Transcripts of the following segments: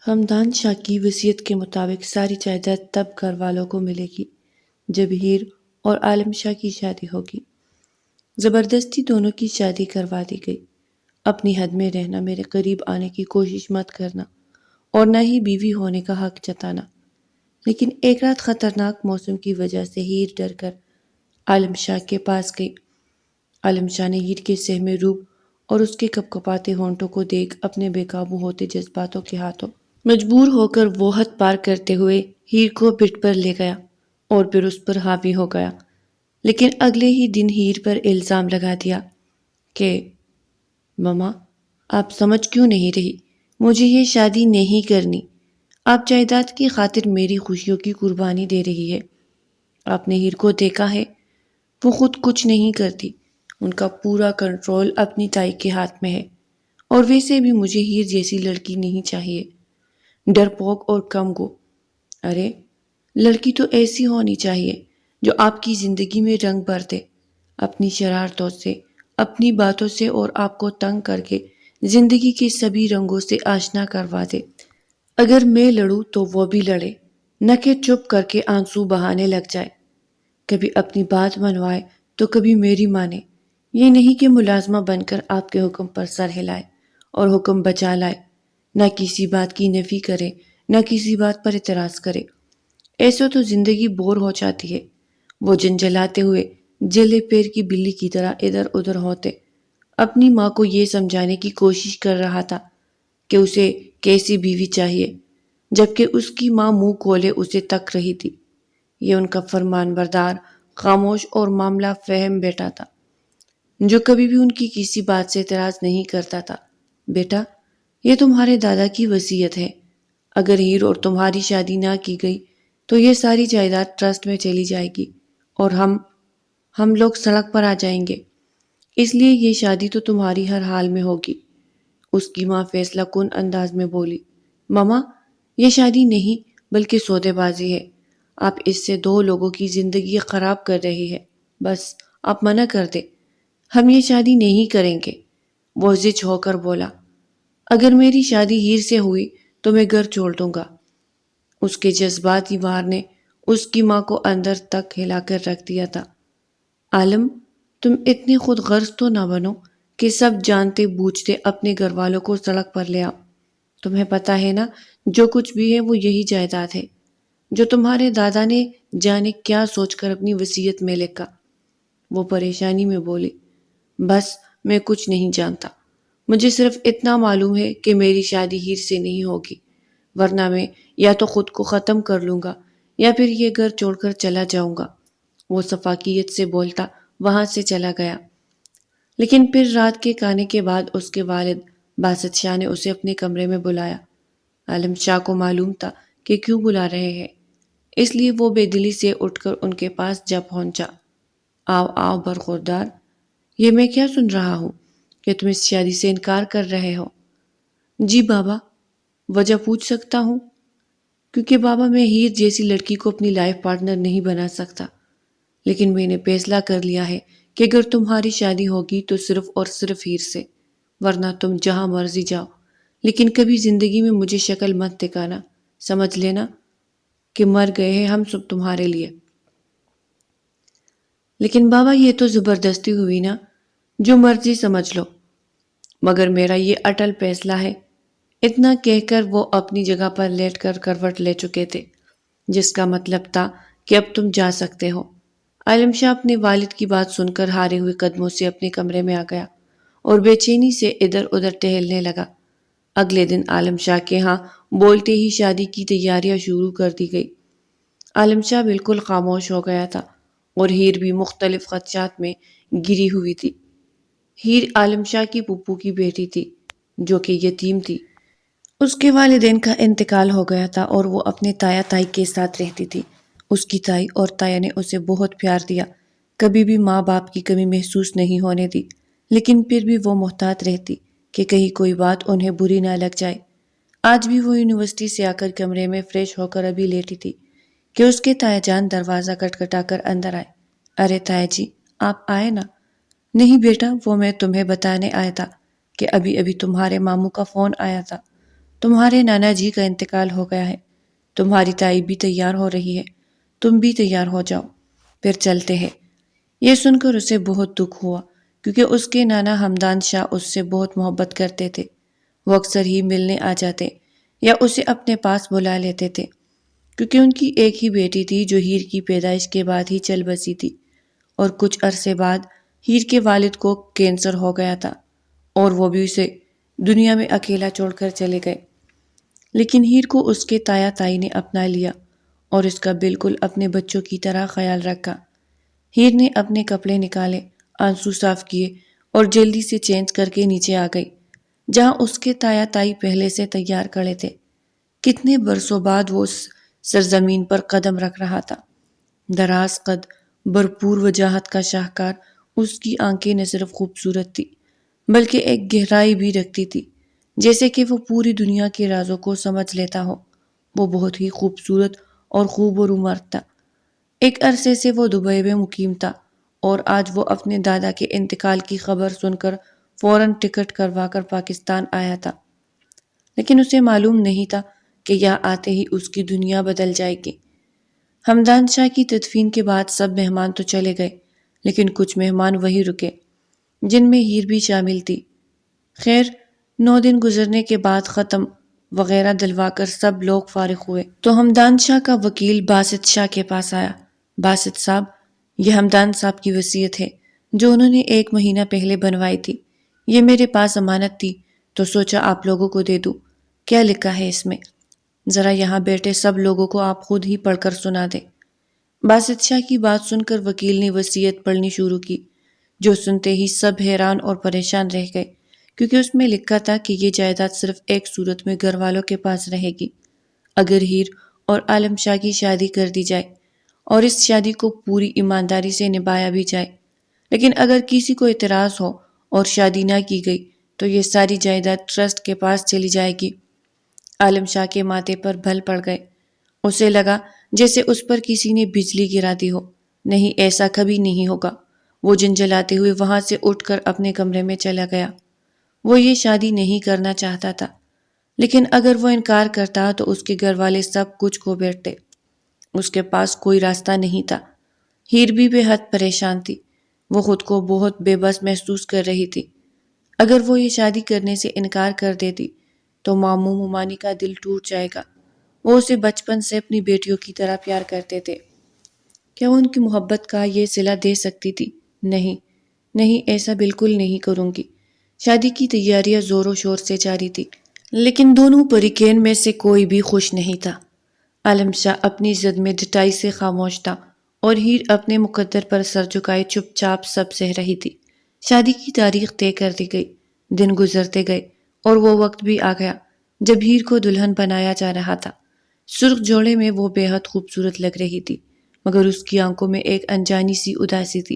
ہمدان شاہ کی وصیت کے مطابق ساری جائیداد تب گھر والوں کو ملے گی جب ہیر اور عالم شاہ کی شادی ہوگی۔ زبردستی دونوں کی شادی کروا دی گئی۔ اپنی حد میں رہنا، میرے قریب آنے کی کوشش مت کرنا اور نہ ہی بیوی ہونے کا حق جتانا۔ لیکن ایک رات خطرناک موسم کی وجہ سے ہیر ڈر کر عالم شاہ کے پاس گئی۔ عالم شاہ نے ہیر کے سہمے روپ اور اس کے کپکپاتے ہونٹوں کو دیکھ اپنے بے قابو ہوتے جذباتوں کے ہاتھوں مجبور ہو کر وہ حد پار کرتے ہوئے ہیر کو پٹھ پر لے گیا اور پھر اس پر حاوی ہو گیا۔ لیکن اگلے ہی دن ہیر پر الزام لگا دیا کہ ماما، آپ سمجھ کیوں نہیں رہی؟ مجھے یہ شادی نہیں کرنی۔ آپ جائیداد کی خاطر میری خوشیوں کی قربانی دے رہی ہے۔ آپ نے ہیر کو دیکھا ہے، وہ خود کچھ نہیں کرتی۔ ان کا پورا کنٹرول اپنی تائی کے ہاتھ میں ہے، اور ویسے بھی مجھے ہیر جیسی لڑکی نہیں چاہیے، ڈرپوک اور کم گو۔ ارے لڑکی تو ایسی ہونی چاہیے جو آپ کی زندگی میں رنگ بھر دے، اپنی شرارتوں سے، اپنی باتوں سے، اور آپ کو تنگ کر کے زندگی کے سبھی رنگوں سے آشنا کروا دے۔ اگر میں لڑوں تو وہ بھی لڑے، نہ کہ چپ کر کے آنسو بہانے لگ جائے۔ کبھی اپنی بات منوائے تو کبھی میری مانے۔ یہ نہیں کہ ملازمہ بن کر آپ کے حکم پر سر ہلائے اور حکم بجا لائے، نہ کسی بات کی نفی کرے، نہ کسی بات پر اعتراض کرے۔ ایسے تو زندگی بور ہو جاتی ہے۔ وہ جنجلاتے ہوئے جلے پیر کی بلی کی طرح ادھر ادھر ہوتے اپنی ماں کو یہ سمجھانے کی کوشش کر رہا تھا کہ اسے کیسی بیوی چاہیے، جبکہ اس کی ماں منہ کھولے اسے تک رہی تھی۔ یہ ان کا فرمان بردار، خاموش اور معاملہ فہم بیٹا تھا، جو کبھی بھی ان کی کسی بات سے اعتراض نہیں کرتا تھا۔ بیٹا، یہ تمہارے دادا کی وصیت ہے۔ اگر ہیر اور تمہاری شادی نہ کی گئی تو یہ ساری جائیداد ٹرسٹ میں چلی جائے گی اور ہم لوگ سڑک پر آ جائیں گے۔ اس لیے یہ شادی تو تمہاری ہر حال میں ہوگی۔ اس کی ماں فیصلہ کن انداز میں بولی، ماما، یہ شادی نہیں بلکہ سودے بازی ہے۔ آپ اس سے دو لوگوں کی زندگی خراب کر رہی ہے۔ بس آپ منع کر دیں، ہم یہ شادی نہیں کریں گے۔ وہ زج ہو کر بولا، اگر میری شادی ہیر سے ہوئی تو میں گھر چھوڑ دوں گا۔ اس کے جذباتی وار نے اس کی ماں کو اندر تک ہلا کر رکھ دیا تھا۔ عالم، تم اتنے خود غرض تو نہ بنو کہ سب جانتے بوجھتے اپنے گھر والوں کو سڑک پر لے آؤ۔ تمہیں پتہ ہے نا، جو کچھ بھی ہے وہ یہی جائیداد ہے جو تمہارے دادا نے جانے کیا سوچ کر اپنی وصیت میں لکھا۔ وہ پریشانی میں بولی، بس میں کچھ نہیں جانتا۔ مجھے صرف اتنا معلوم ہے کہ میری شادی ہیر سے نہیں ہوگی، ورنہ میں یا تو خود کو ختم کر لوں گا یا پھر یہ گھر چھوڑ کر چلا جاؤں گا۔ وہ سفاکیت سے بولتا وہاں سے چلا گیا۔ لیکن پھر رات کے کھانے کے بعد اس کے والد باسط شاہ نے اسے اپنے کمرے میں بلایا۔ عالم شاہ کو معلوم تھا کہ کیوں بلا رہے ہیں، اس لیے وہ بے دلی سے اٹھ کر ان کے پاس جا پہنچا۔ آؤ آؤ برخوردار، یہ میں کیا سن رہا ہوں کہ تم اس شادی سے انکار کر رہے ہو؟ جی بابا، وجہ پوچھ سکتا ہوں؟ کیونکہ بابا، میں ہیر جیسی لڑکی کو اپنی لائف پارٹنر نہیں بنا سکتا، لیکن میں نے فیصلہ کر لیا ہے کہ اگر تمہاری شادی ہوگی تو صرف اور صرف ہیر سے، ورنہ تم جہاں مرضی جاؤ، لیکن کبھی زندگی میں مجھے شکل مت دکھانا۔ سمجھ لینا کہ مر گئے ہیں ہم سب تمہارے لیے۔ لیکن بابا، یہ تو زبردستی ہوئی نا، جو مرضی سمجھ لو، مگر میرا یہ اٹل فیصلہ ہے۔ اتنا کہہ کر وہ اپنی جگہ پر لیٹ کر کروٹ لے چکے تھے، جس کا مطلب تھا کہ اب تم جا سکتے ہو۔ عالم شاہ اپنے والد کی بات سن کر ہارے ہوئے قدموں سے اپنے کمرے میں آ گیا اور بے چینی سے ادھر ادھر ٹہلنے لگا۔ اگلے دن عالم شاہ کے ہاں بولتے ہی شادی کی تیاریاں شروع کر دی گئی۔ عالم شاہ بالکل خاموش ہو گیا تھا اور ہیر بھی مختلف خدشات میں گری ہوئی تھی۔ ہیر عالم شاہ کی پھوپھو کی بیٹی تھی، جو کہ یتیم تھی۔ اس کے والدین کا انتقال ہو گیا تھا اور وہ اپنے تایا تائی کے ساتھ رہتی تھی۔ اس کی تائی اور تایا نے اسے بہت پیار دیا، کبھی بھی ماں باپ کی کمی محسوس نہیں ہونے دی، لیکن پھر بھی وہ محتاط رہتی کہ کہیں کوئی بات انہیں بری نہ لگ جائے۔ آج بھی وہ یونیورسٹی سے آ کر کمرے میں فریش ہو کر ابھی لیٹی تھی کہ اس کے تایا جان دروازہ کھٹکھٹا کر اندر آئے۔ ارے تایا جی، آپ آئے نا؟ نہیں بیٹا، وہ میں تمہیں بتانے آیا تھا کہ ابھی ابھی تمہارے ماموں کا فون آیا تھا، تمہارے نانا جی کا انتقال ہو گیا ہے، تمہاری تائی بھی تیار ہو رہی ہے، تم بھی تیار ہو جاؤ، پھر چلتے ہیں۔ یہ سن کر اسے بہت دکھ ہوا، کیونکہ اس کے نانا ہمدان شاہ اس سے بہت محبت کرتے تھے۔ وہ اکثر ہی ملنے آ جاتے یا اسے اپنے پاس بلا لیتے تھے، کیونکہ ان کی ایک ہی بیٹی تھی جو ہیر کی پیدائش کے بعد ہی چل بسی تھی، اور کچھ عرصے بعد ہیر کے والد کو کینسر ہو گیا تھا اور وہ بھی اسے دنیا میں اکیلا چھوڑ کر چلے گئے۔ لیکن ہیر کو اس کے تایا تائی نے اپنا لیا اور اس کا بالکل اپنے بچوں کی طرح خیال رکھا۔ ہیر نے اپنے کپڑے نکالے، آنسو صاف کیے اور جلدی سے چینج کر کے نیچے آ گئی، جہاں اس کے تایا تائی پہلے سے تیار کھڑے تھے۔ کتنے برسوں بعد وہ اس سرزمین پر قدم رکھ رہا تھا۔ دراز قد، بھرپور وجاہت کا شاہکار، اس کی آنکھیں نہ صرف خوبصورت تھی بلکہ ایک گہرائی بھی رکھتی تھی، جیسے کہ وہ پوری دنیا کے رازوں کو سمجھ لیتا ہو۔ وہ بہت ہی خوبصورت اور خوب و مرد تھا۔ ایک عرصے سے وہ دبئی میں مقیم تھا اور آج وہ اپنے دادا کے انتقال کی خبر سن کر فوراً ٹکٹ کروا کر پاکستان آیا تھا، لیکن اسے معلوم نہیں تھا کہ یہاں آتے ہی اس کی دنیا بدل جائے گی۔ ہمدان شاہ کی تدفین کے بعد سب مہمان تو چلے گئے، لیکن کچھ مہمان وہی رکے، جن میں ہیر بھی شامل تھی۔ خیر، 9 دن گزرنے کے بعد ختم وغیرہ دلوا کر سب لوگ فارغ ہوئے تو ہمدان شاہ کا وکیل باسط شاہ کے پاس آیا۔ باسط صاحب، یہ ہمدان صاحب کی وصیت ہے جو انہوں نے 1 مہینہ پہلے بنوائی تھی۔ یہ میرے پاس امانت تھی تو سوچا آپ لوگوں کو دے دوں۔ کیا لکھا ہے اس میں؟ ذرا یہاں بیٹھے سب لوگوں کو آپ خود ہی پڑھ کر سنا دیں۔ باسط شاہ کی بات سن کر وکیل نے وصیت پڑھنی شروع کی، جو سنتے ہی سب حیران اور پریشان رہ گئے، کیونکہ اس میں لکھا تھا کہ یہ جائیداد صرف ایک صورت میں گھر والوں کے پاس رہے گی، اگر ہیر اور عالم شاہ کی شادی کر دی جائے اور اس شادی کو پوری ایمانداری سے نبھایا بھی جائے۔ لیکن اگر کسی کو اعتراض ہو اور شادی نہ کی گئی تو یہ ساری جائیداد ٹرسٹ کے پاس چلی جائے گی۔ عالم شاہ کے ماتھے پر بھل پڑ گئے، اسے لگا جیسے اس پر کسی نے بجلی گرا دی ہو۔ نہیں، ایسا کبھی نہیں ہوگا۔ وہ جنجلاتے ہوئے وہاں سے اٹھ کر اپنے کمرے میں چلا گیا۔ وہ یہ شادی نہیں کرنا چاہتا تھا، لیکن اگر وہ انکار کرتا تو اس کے گھر والے سب کچھ کھو بیٹھتے۔ اس کے پاس کوئی راستہ نہیں تھا۔ ہیر بھی بے حد پریشان تھی، وہ خود کو بہت بے بس محسوس کر رہی تھی۔ اگر وہ یہ شادی کرنے سے انکار کر دیتی تو ماموں ممانی کا دل ٹوٹ جائے گا۔ وہ اسے بچپن سے اپنی بیٹیوں کی طرح پیار کرتے تھے۔ کیا وہ ان کی محبت کا یہ صلہ دے سکتی تھی؟ نہیں، نہیں، ایسا بالکل نہیں کروں گی۔ شادی کی تیاریاں زور و شور سے جاری تھی، لیکن دونوں فریقین میں سے کوئی بھی خوش نہیں تھا۔ عالم شاہ اپنی زد میں ڈٹائی سے خاموش تھا اور ہیر اپنے مقدر پر سر جھکائے چپ چاپ سب سہ رہی تھی۔ شادی کی تاریخ طے کر دی گئی، دن گزرتے گئے اور وہ وقت بھی آ گیا جب ہیر کو دلہن بنایا جا رہا تھا۔ سرخ جوڑے میں وہ بے حد خوبصورت لگ رہی تھی، مگر اس کی آنکھوں میں ایک انجانی سی اداسی تھی۔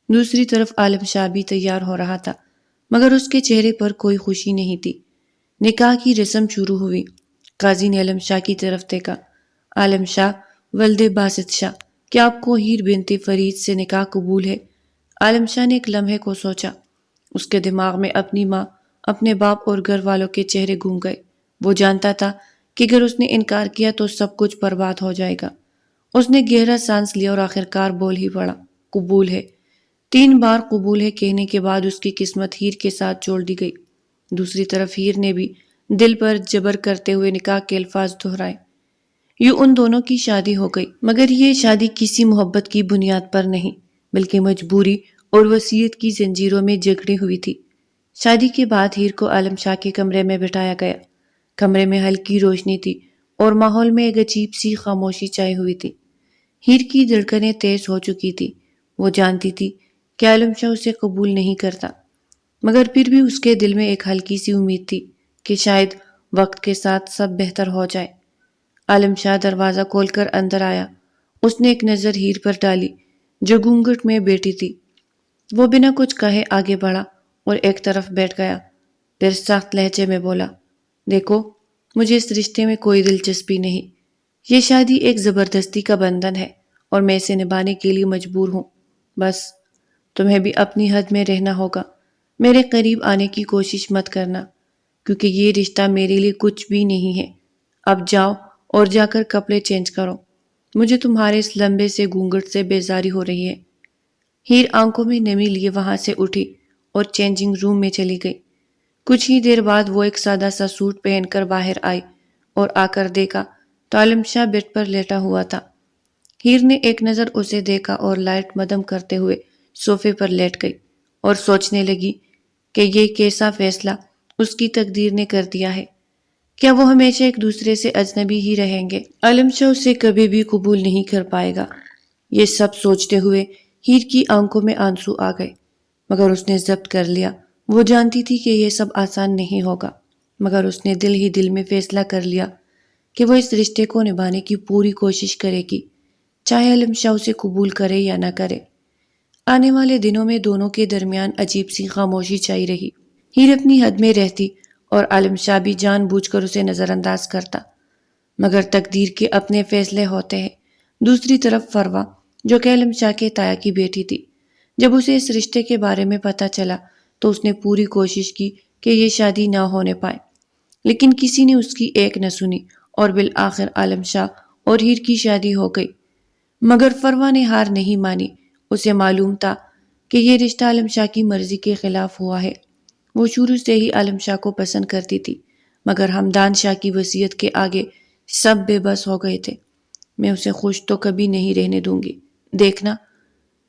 دوسری طرف عالم شاہ بھی تیار ہو رہا تھا، مگر اس کے چہرے پر کوئی خوشی نہیں تھی۔ نکاح کی رسم شروع ہوئی۔ قاضی نے عالم شاہ کی طرف دیکھا۔ عالم شاہ، ولد باسط شاہ، کیا آپ کو ہیر بنت فرید سے نکاح قبول ہے؟ عالم شاہ نے ایک لمحے کو سوچا۔ اس کے دماغ میں اپنی ماں، اپنے باپ اور گھر والوں کے چہرے گھوم گئے۔ وہ جانتا تھا کہ اگر اس نے انکار کیا تو سب کچھ برباد ہو جائے گا۔ اس نے گہرا سانس لیا اور آخرکار بول ہی پڑا، قبول ہے۔ 3 بار قبول ہے کہنے کے بعد اس کی قسمت ہیر کے ساتھ جوڑ دی گئی۔ دوسری طرف ہیر نے بھی دل پر جبر کرتے ہوئے نکاح کے الفاظ دہرائے۔ یوں ان دونوں کی شادی ہو گئی، مگر یہ شادی کسی محبت کی بنیاد پر نہیں بلکہ مجبوری اور وصیت کی زنجیروں میں جکڑی ہوئی تھی۔ شادی کے بعد ہیر کو عالم شاہ کے کمرے میں بٹھایا گیا۔ کمرے میں ہلکی روشنی تھی اور ماحول میں ایک عجیب سی خاموشی چھائی ہوئی تھی۔ ہیر کی دھڑکنیں تیز ہو چکی تھی۔ وہ جانتی تھی کہ عالم شاہ اسے قبول نہیں کرتا، مگر پھر بھی اس کے دل میں ایک ہلکی سی امید تھی کہ شاید وقت کے ساتھ سب بہتر ہو جائے۔ عالم شاہ دروازہ کھول کر اندر آیا۔ اس نے ایک نظر ہیر پر ڈالی جو گھونگھٹ میں بیٹھی تھی۔ وہ بنا کچھ کہے آگے بڑھا اور ایک طرف بیٹھ گیا، پھر سخت لہجے میں بولا، دیکھو، مجھے اس رشتے میں کوئی دلچسپی نہیں۔ یہ شادی ایک زبردستی کا بندھن ہے اور میں اسے نبھانے کے لیے مجبور ہوں۔ بس تمہیں بھی اپنی حد میں رہنا ہوگا، میرے قریب آنے کی کوشش مت کرنا۔ کیونکہ یہ رشتہ میرے لیے کچھ بھی نہیں ہے۔ اب جاؤ اور جا کر کپڑے چینج کرو، مجھے تمہارے اس لمبے سے گھونگھٹ سے بیزاری ہو رہی ہے۔ ہیر آنکھوں میں نمی لیے وہاں سے اٹھی اور چینجنگ روم میں چلی گئی۔ کچھ ہی دیر بعد وہ ایک سادہ سا سوٹ پہن کر باہر آئی اور آ کر دیکھا تو عالم شاہ بیڈ پر لیٹا ہوا تھا۔ ہیر نے ایک نظر اسے دیکھا اور لائٹ مدم کرتے ہوئے صوفے پر لیٹ گئی اور سوچنے لگی کہ یہ کیسا فیصلہ اس کی تقدیر نے کر دیا ہے۔ کیا وہ ہمیشہ ایک دوسرے سے اجنبی ہی رہیں گے؟ عالم شاہ اسے کبھی بھی قبول نہیں کر پائے گا۔ یہ سب سوچتے ہوئے ہیر کی آنکھوں میں آنسو آ گئے، مگر اس نے ضبط کر لیا۔ وہ جانتی تھی کہ یہ سب آسان نہیں ہوگا، مگر اس نے دل ہی دل میں فیصلہ کر لیا کہ وہ اس رشتے کو نبھانے کی پوری کوشش کرے گی، چاہے عالم شاہ اسے قبول کرے یا نہ کرے۔ آنے والے دنوں میں دونوں کے درمیان عجیب سی خاموشی چھائی رہی۔ ہیر اپنی حد میں رہتی اور عالم شاہ بھی جان بوجھ کر اسے نظر انداز کرتا، مگر تقدیر کے اپنے فیصلے ہوتے ہیں۔ دوسری طرف فروا، جو کہ عالم شاہ کے تایا کی بیٹی تھی، جب اسے اس رشتے کے بارے میں پتہ چلا تو اس نے پوری کوشش کی کہ یہ شادی نہ ہونے پائے، لیکن کسی نے اس کی ایک نہ سنی اور بالآخر عالم شاہ اور ہیر کی شادی ہو گئی۔ مگر فروا نے ہار نہیں مانی۔ اسے معلوم تھا کہ یہ رشتہ عالم شاہ کی مرضی کے خلاف ہوا ہے۔ وہ شروع سے ہی عالم شاہ کو پسند کرتی تھی، مگر ہمدان شاہ کی وصیت کے آگے سب بے بس ہو گئے تھے۔ میں اسے خوش تو کبھی نہیں رہنے دوں گی۔ دیکھنا،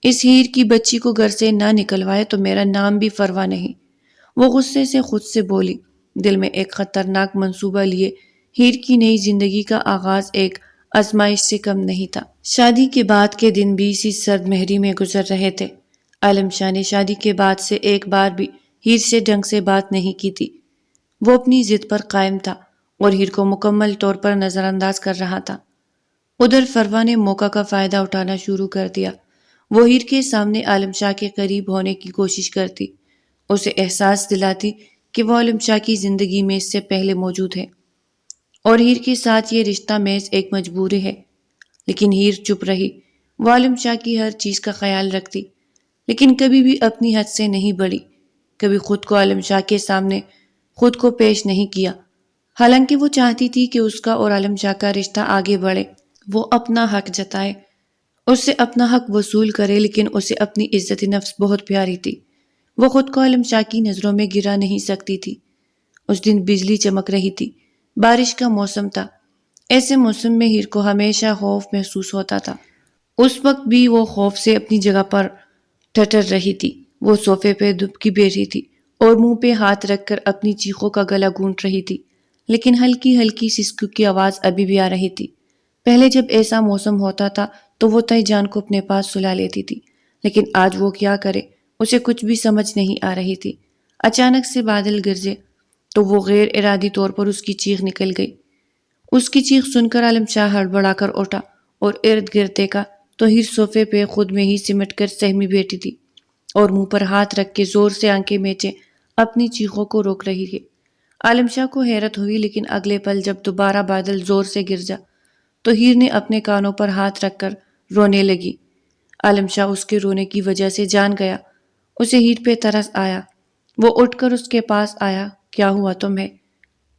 اس ہیر کی بچی کو گھر سے نہ نکلوائے تو میرا نام بھی فروا نہیں۔ وہ غصے سے خود سے بولی، دل میں ایک خطرناک منصوبہ لیے ہیر کی نئی زندگی کا آغاز ایک آزمائش سے کم نہیں تھا۔ شادی کے بعد کے دن بھی اسی سرد مہری میں گزر رہے تھے۔ عالم شاہ نے شادی کے بعد سے ایک بار بھی ہیر سے ڈھنگ سے بات نہیں کی تھی۔ وہ اپنی ضد پر قائم تھا اور ہیر کو مکمل طور پر نظر انداز کر رہا تھا۔ ادھر فروا نے موقع کا فائدہ اٹھانا شروع کر دیا۔ وہ ہیر کے سامنے عالم شاہ کے قریب ہونے کی کوشش کرتی، اسے احساس دلاتی کہ وہ عالم شاہ کی زندگی میں اس سے پہلے موجود ہے اور ہیر کے ساتھ یہ رشتہ محض ایک مجبوری ہے۔ لیکن ہیر چپ رہی۔ وہ عالم شاہ کی ہر چیز کا خیال رکھتی، لیکن کبھی بھی اپنی حد سے نہیں بڑھی، کبھی خود کو عالم شاہ کے سامنے خود کو پیش نہیں کیا۔ حالانکہ وہ چاہتی تھی کہ اس کا اور عالم شاہ کا رشتہ آگے بڑھے، وہ اپنا حق جتائے، اس سے اپنا حق وصول کرے، لیکن اسے اپنی عزت نفس بہت پیاری تھی۔ وہ خود کو عالم شاہ کی نظروں میں گرا نہیں سکتی تھی۔ اس دن بجلی چمک رہی تھی، بارش کا موسم تھا۔ ایسے موسم میں ہیر کو ہمیشہ خوف محسوس ہوتا تھا۔ اس وقت بھی وہ خوف سے اپنی جگہ پر ٹھٹر رہی تھی۔ وہ صوفے پہ دبکی بیٹھی تھی اور منہ پہ ہاتھ رکھ کر اپنی چیخوں کا گلا گونٹ رہی تھی، لیکن ہلکی ہلکی سسکو کی آواز ابھی بھی آ رہی تھی۔ پہلے جب ایسا موسم ہوتا تھا تو وہ تئی جان کو اپنے پاس سلا لیتی تھی، لیکن آج وہ کیا کرے، اسے کچھ بھی سمجھ نہیں آ رہی تھی۔ اچانک سے بادل گرجے تو وہ غیر ارادی طور پر اس کی چیخ نکل گئی۔ اس کی چیخ سن کر عالم شاہ ہڑبڑا کر اٹھا اور ارد گرد دیکھا تو ہیر صوفے پہ خود میں ہی سمٹ کر سہمی بیٹھی تھی اور منہ پر ہاتھ رکھ کے زور سے آنکھیں میچے اپنی چیخوں کو روک رہی ہے۔ عالم شاہ کو حیرت ہوئی، لیکن اگلے پل جب دوبارہ بادل زور سے گرجا تو ہیر نے اپنے کانوں پر ہاتھ رکھ کر رونے لگی۔ عالم شاہ اس کے رونے کی وجہ سے جان گیا۔ اسے ہیر پہ ترس آیا۔ وہ اٹھ کر اس کے پاس آیا۔ کیا ہوا تمہیں؟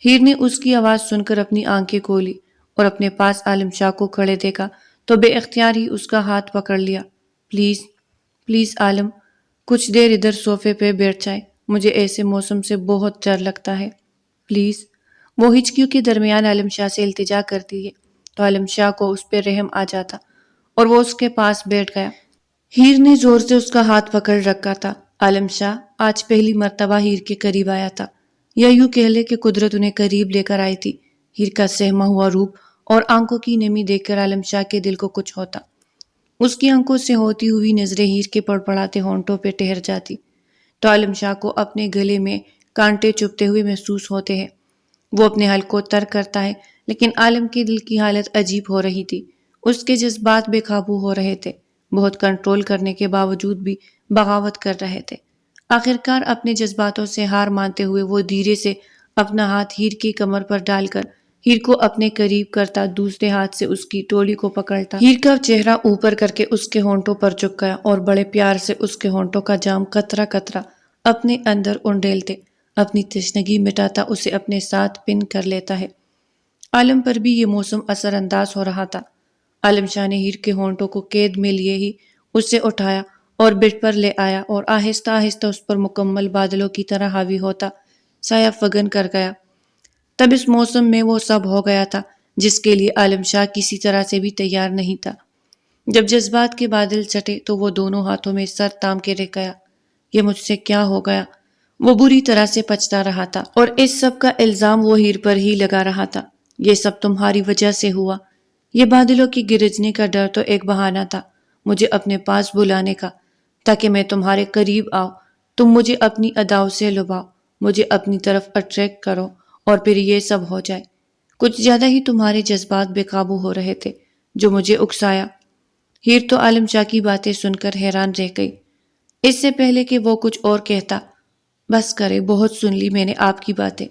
ہیر نے اس کی آواز سن کر اپنی آنکھیں کھولی اور اپنے پاس عالم شاہ کو کھڑے دیکھا تو بے اختیار ہی اس کا ہاتھ پکڑ لیا۔ پلیز پلیز عالم، کچھ دیر ادھر صوفے پہ بیٹھ جائے، مجھے ایسے موسم سے بہت ڈر لگتا ہے، پلیز۔ وہ ہچکیوں کے درمیان عالم شاہ سے التجا کرتی ہے تو عالم شاہ کو اس پہ رحم آ جاتا اور وہ اس کے پاس بیٹھ گیا۔ ہیر نے زور سے اس کا ہاتھ پکڑ رکھا تھا۔ عالم شاہ آج پہلی مرتبہ ہیر کے قریب آیا تھا، یا یوں کہہ لے کہ قدرت انہیں قریب لے کر آئی تھی۔ ہیر کا سہما ہوا روپ اور آنکھوں کی نمی دیکھ کر عالم شاہ کے دل کو کچھ ہوتا۔ اس کی آنکھوں سے ہوتی ہوئی نظریں ہیر کے پڑپڑاتے ہونٹوں پہ ٹھہر جاتی تو عالم شاہ کو اپنے گلے میں کانٹے چبھتے ہوئے محسوس ہوتے ہیں۔ وہ اپنے حل کو ترک کرتا ہے، لیکن عالم کے دل کی حالت عجیب ہو رہی تھی۔ اس کے جذبات بے قابو ہو رہے تھے، بہت کنٹرول کرنے کے باوجود بھی بغاوت کر رہے تھے۔ آخرکار اپنے جذباتوں سے ہار مانتے ہوئے وہ دھیرے سے اپنا ہاتھ ہیر کی کمر پر ڈال کر ہیر کو اپنے قریب کرتا، دوسرے ہاتھ سے اس کی ٹوڑی کو پکڑتا، ہیر کا چہرہ اوپر کر کے اس کے ہونٹوں پر چپ گیا اور بڑے پیار سے اس کے ہونٹوں کا جام قطرہ قطرہ اپنے اندر انڈیلتے اپنی تشنگی مٹاتا اسے اپنے ساتھ پن کر لیتا ہے۔ عالم پر بھی یہ موسم اثر انداز ہو رہا تھا۔ عالم شاہ نے ہیر کے ہونٹوں کو قید میں لیے ہی اسے اٹھایا اور بٹ پر لے آیا اور آہستہ آہستہ اس پر مکمل بادلوں کی طرح حاوی ہوتا سایہ فگن کر گیا۔ تب اس موسم میں وہ سب ہو گیا تھا جس کے لیے عالم شاہ کسی طرح سے بھی تیار نہیں تھا۔ جب جذبات کے بادل چٹے تو وہ دونوں ہاتھوں میں سر تام کے رہ گیا۔ یہ مجھ سے کیا ہو گیا؟ وہ بری طرح سے پچھتا رہا تھا اور اس سب کا الزام وہ ہیر پر ہی لگا رہا تھا۔ یہ سب تمہاری وجہ سے ہوا۔ یہ بادلوں کی گرجنے کا ڈر تو ایک بہانہ تھا مجھے اپنے پاس بلانے کا، تاکہ میں تمہارے قریب آؤں، تم مجھے اپنی اداؤں سے لبھاؤ، مجھے اپنی طرف اٹریکٹ کرو اور پھر یہ سب ہو جائے۔ کچھ زیادہ ہی تمہارے جذبات بے قابو ہو رہے تھے جو مجھے اکسایا۔ ہیر تو عالم شاہ کی باتیں سن کر حیران رہ گئی۔ اس سے پہلے کہ وہ کچھ اور کہتا، بس کرے، بہت سن لی میں نے آپ کی باتیں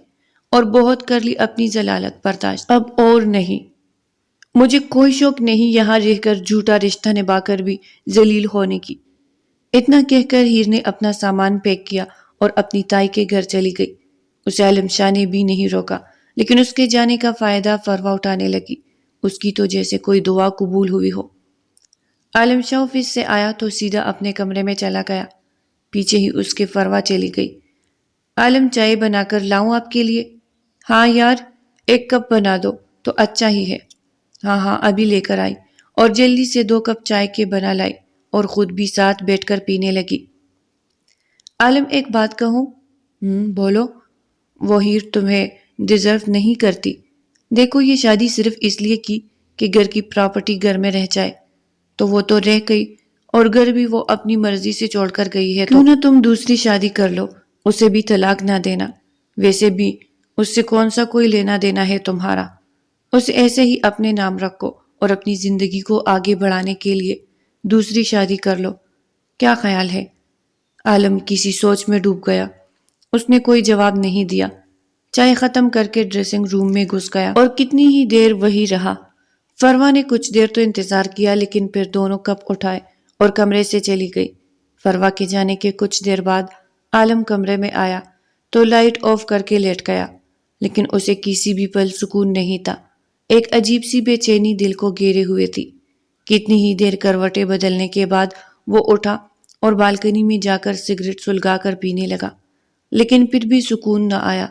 اور بہت کر لی اپنی ضلالت برداشت، اب اور نہیں۔ مجھے کوئی شوق نہیں یہاں رہ کر جھوٹا رشتہ نبھا کر بھی ذلیل ہونے کی۔ اتنا کہہ کر ہیر نے اپنا سامان پیک کیا اور اپنی تائی کے گھر چلی گئی۔ اسے عالم شاہ نے بھی نہیں روکا، لیکن اس کے جانے کا فائدہ فروا اٹھانے لگی۔ اس کی تو جیسے کوئی دعا قبول ہوئی ہو۔ عالم شاہ آفس سے آیا تو سیدھا اپنے کمرے میں چلا گیا۔ پیچھے ہی اس کے فروا چلی گئی۔ عالم، چائے بنا کر لاؤں آپ کے لیے؟ ہاں یار، ایک کپ بنا دو تو اچھا ہی ہے۔ ہاں ہاں، ابھی لے کر آئی، اور جلدی سے 2 کپ چائے کے بنا لائی اور خود بھی ساتھ بیٹھ کر پینے لگی۔ عالم، ایک بات کہوں؟ بولو۔ وہ ہیر تمہیں ڈیزرو نہیں کرتی۔ دیکھو، یہ شادی صرف اس لیے کی کہ گھر کی پراپرٹی گھر میں رہ جائے، تو وہ تو رہ گئی، اور گھر بھی وہ اپنی مرضی سے چھوڑ کر گئی ہے، تو کیوں نہ تم دوسری شادی کر لو، اسے بھی طلاق نہ دینا۔ ویسے بھی اس سے کون سا کوئی لینا دینا ہے تمہارا؟ اسے ایسے ہی اپنے نام رکھو اور اپنی زندگی کو آگے بڑھانے کے لیے دوسری شادی کر لو۔ کیا خیال ہے؟ عالم کسی سوچ میں ڈوب گیا۔ اس نے کوئی جواب نہیں دیا۔ چائے ختم کر کے ڈریسنگ روم میں گھس گیا اور کتنی ہی دیر وہی رہا۔ فروا نے کچھ دیر تو انتظار کیا، لیکن پھر دونوں کپ اٹھائے اور کمرے سے چلی گئی۔ فروا کے جانے کے کچھ دیر بعد عالم کمرے میں آیا تو لائٹ آف کر کے لیٹ گیا، لیکن اسے کسی بھی پل سکون نہیں تھا۔ ایک عجیب سی بے چینی دل کو گھیرے ہوئے تھی۔ کتنی ہی دیر کروٹیں بدلنے کے بعد وہ اٹھا اور بالکنی میں جا کر سگریٹ سلگا کر پینے لگا، لیکن پھر بھی سکون نہ آیا۔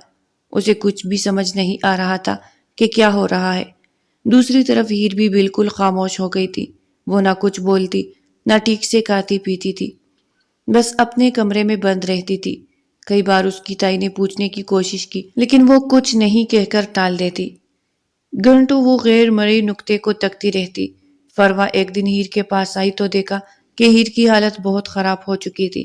اسے کچھ بھی سمجھ نہیں آ رہا تھا کہ کیا ہو رہا ہے۔ دوسری طرف ہیر بھی بالکل خاموش ہو گئی تھی۔ وہ نہ کچھ بولتی، نہ ٹھیک سے کھاتی پیتی تھی، بس اپنے کمرے میں بند رہتی تھی۔ کئی بار اس کی تائی نے پوچھنے کی کوشش کی، لیکن وہ کچھ نہیں کہہ کر ٹال دیتی۔ گھنٹوں وہ غیر مرئی نقطے کو تکتی رہتی۔ فروا ایک دن ہیر کے پاس آئی تو دیکھا کہ ہیر کی حالت بہت خراب ہو چکی تھی۔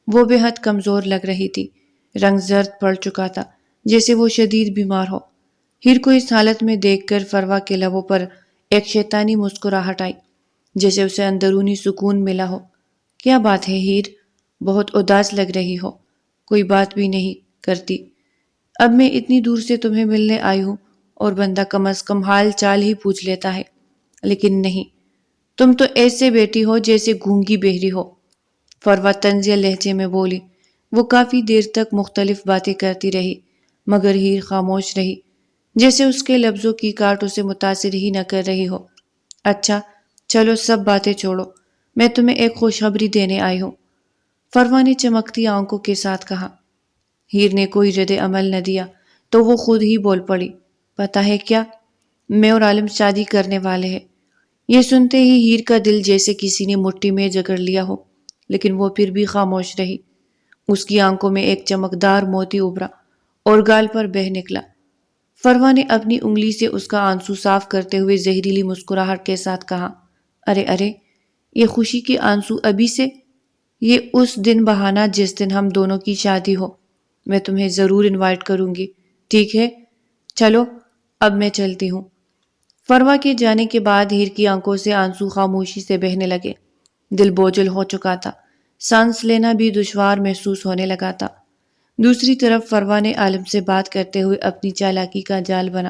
وہ بے حد کمزور لگ رہی تھی، رنگ زرد پڑ چکا تھا، جیسے وہ شدید بیمار ہو۔ ہیر کو اس حالت میں دیکھ کر فروا کے لبوں پر ایک شیطانی مسکراہٹ آئی، جیسے اسے اندرونی سکون ملا ہو۔ کیا بات ہے ہیر؟ بہت اداس لگ رہی ہو، کوئی بات بھی نہیں کرتی؟ اب میں اتنی دور سے تمہیں ملنے آئی ہوں اور بندہ کم از کم حال چال ہی پوچھ لیتا ہے، لیکن نہیں، تم تو ایسے بیٹھی ہو جیسے گونگی بہری ہو۔ فروا طنزیہ لہجے میں بولی۔ وہ کافی دیر تک مختلف باتیں کرتی رہی، مگر ہیر خاموش رہی، جیسے اس کے لفظوں کی کاٹ اسے متاثر ہی نہ کر رہی ہو۔ اچھا چلو، سب باتیں چھوڑو، میں تمہیں ایک خوشخبری دینے آئی ہوں، فروا نے چمکتی آنکھوں کے ساتھ کہا۔ ہیر نے کوئی رد عمل نہ دیا تو وہ خود ہی بول پڑی۔ پتہ ہے کیا؟ میں اور عالم شادی کرنے والے ہیں۔ یہ سنتے ہی ہیر کا دل جیسے کسی نے مٹھی میں جکڑ لیا ہو، لیکن وہ پھر بھی خاموش رہی۔ اس کی آنکھوں میں ایک چمکدار موتی ابھرا اور گال پر بہہ نکلا۔ فروا نے اپنی انگلی سے اس کا آنسو صاف کرتے ہوئے زہریلی مسکراہٹ کے ساتھ کہا، ارے ارے، یہ خوشی کے آنسو ابھی سے؟ یہ اس دن بہانا جس دن ہم دونوں کی شادی ہو۔ میں تمہیں ضرور انوائٹ کروں گی، ٹھیک ہے؟ چلو اب میں چلتی ہوں۔ فروا کے جانے کے بعد ہیر کی آنکھوں سے آنسو خاموشی سے بہنے لگے۔ دل بوجھل ہو چکا تھا، سانس لینا بھی دشوار محسوس ہونے لگا تھا۔ دوسری طرف فروا نے عالم سے بات کرتے ہوئے اپنی چالاکی کا جال بنا۔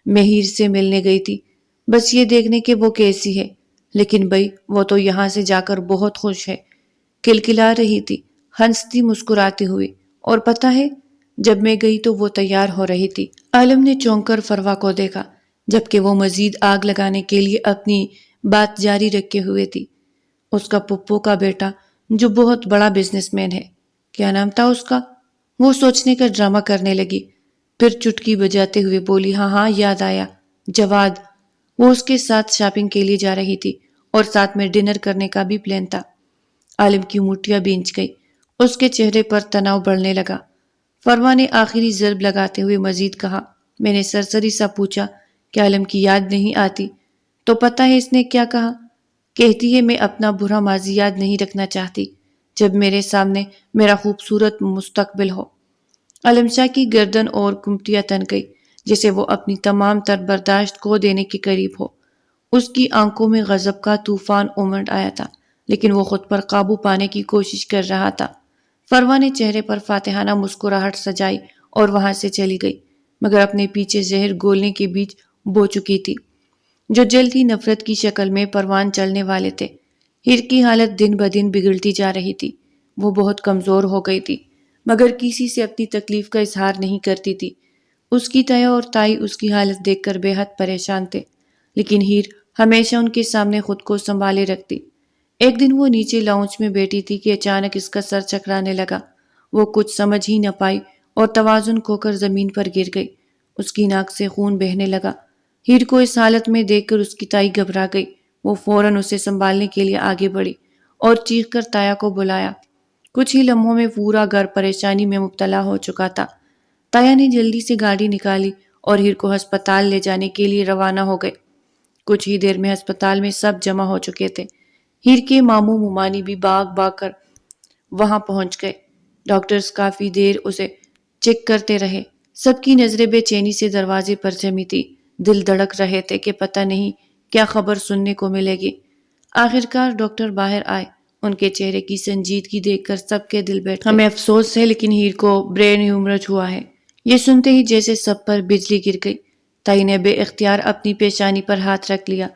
میں ہیر سے ملنے گئی تھی، بس یہ دیکھنے کہ وہ کیسی ہے، لیکن بھئی وہ تو یہاں سے جا کر بہت خوش ہے، کلکلا رہی تھی، ہنستی مسکراتی ہوئی، اور پتہ ہے جب میں گئی تو وہ تیار ہو رہی تھی۔ عالم نے چونک کر فروا کو دیکھا، جبکہ وہ مزید آگ لگانے کے لیے اپنی بات جاری رکھے ہوئے تھی۔ اس کا پپو کا بیٹا جو بہت بڑا بزنس مین ہے۔ کیا نام تھا اس کا؟ وہ سوچنے کا ڈرامہ کرنے لگی، پھر چٹکی بجاتے ہوئے بولی، ہاں ہاں یاد آیا، جواد۔ وہ اس کے ساتھ شاپنگ کے لیے جا رہی تھی اور ساتھ میں ڈنر کرنے کا بھی پلان تھا۔ عالم کی مٹھیاں بھیج گئی، اس کے چہرے پر تناؤ بڑھنے لگا۔ فروا نے آخری ضرب لگاتے ہوئے مزید کہا، میں نے سرسری سا پوچھا کہ عالم کی یاد نہیں آتی، تو پتہ ہے اس نے کیا کہا؟ کہتی ہے میں اپنا برا ماضی یاد نہیں رکھنا چاہتی جب میرے سامنے میرا خوبصورت مستقبل ہو۔ عالم شاہ کی گردن اور کمٹیاں تن گئی، جسے وہ اپنی تمام تر برداشت کھو دینے کے قریب ہو۔ اس کی آنکھوں میں غضب کا طوفان امنڈ آیا تھا، لیکن وہ خود پر قابو پانے کی کوشش کر رہا تھا۔ فروا نے چہرے پر فاتحانہ مسکراہٹ سجائی اور وہاں سے چلی گئی، مگر اپنے پیچھے زہر گولنے کے بیچ بو چکی تھی، جو جلد ہی نفرت کی شکل میں پروان چلنے والے تھے۔ ہیر کی حالت دن بدن بگڑتی جا رہی تھی۔ وہ بہت کمزور ہو گئی تھی، مگر کسی سے اپنی تکلیف کا اظہار نہیں کرتی تھی۔ اس کی تایا اور تائی اس کی حالت دیکھ کر بے حد پریشان تھے، لیکن ہیر ہمیشہ ان کے سامنے خود کو سنبھالے رکھتی۔ ایک دن وہ نیچے لاؤنج میں بیٹھی تھی کہ اچانک اس کا سر چکرانے لگا۔ وہ کچھ سمجھ ہی نہ پائی اور توازن کھو کر زمین پر گر گئی۔ اس کی ناک سے خون بہنے لگا۔ ہیر کو اس حالت میں دیکھ کر اس کی تائی گھبرا گئی۔ وہ فوراً اسے سنبھالنے کے لیے آگے بڑھی اور چیخ کر تایا کو بلایا۔ کچھ ہی لمحوں میں پورا گھر پریشانی میں مبتلا ہو چکا تھا۔ تایا نے جلدی سے گاڑی نکالی اور ہیر کو ہسپتال لے جانے کے لیے روانہ ہو گئے۔ کچھ ہی دیر میں ہسپتال میں سب جمع ہو چکے تھے۔ ہیر کے ماموں ممانی بھی بھاگ بھاگ کر وہاں پہنچ گئے۔ ڈاکٹرز کافی دیر اسے چیک کرتے رہے۔ سب کی نظریں بے چینی سے دروازے پر جمی تھی، دل دھڑک رہے تھے کہ پتہ نہیں کیا خبر سننے کو ملے گی۔ آخرکار ڈاکٹر باہر آئے۔ ان کے چہرے کی سنجیدگی دیکھ کر سب کے دل بیٹھ گئے۔ ہمیں افسوس ہے لیکن ہیر کو برین ہیمرج ہوا ہے۔ یہ سنتے ہی جیسے سب پر بجلی گر گئی۔ تائی نے بے اختیار اپنی پیشانی پر ہاتھ رکھ لیا۔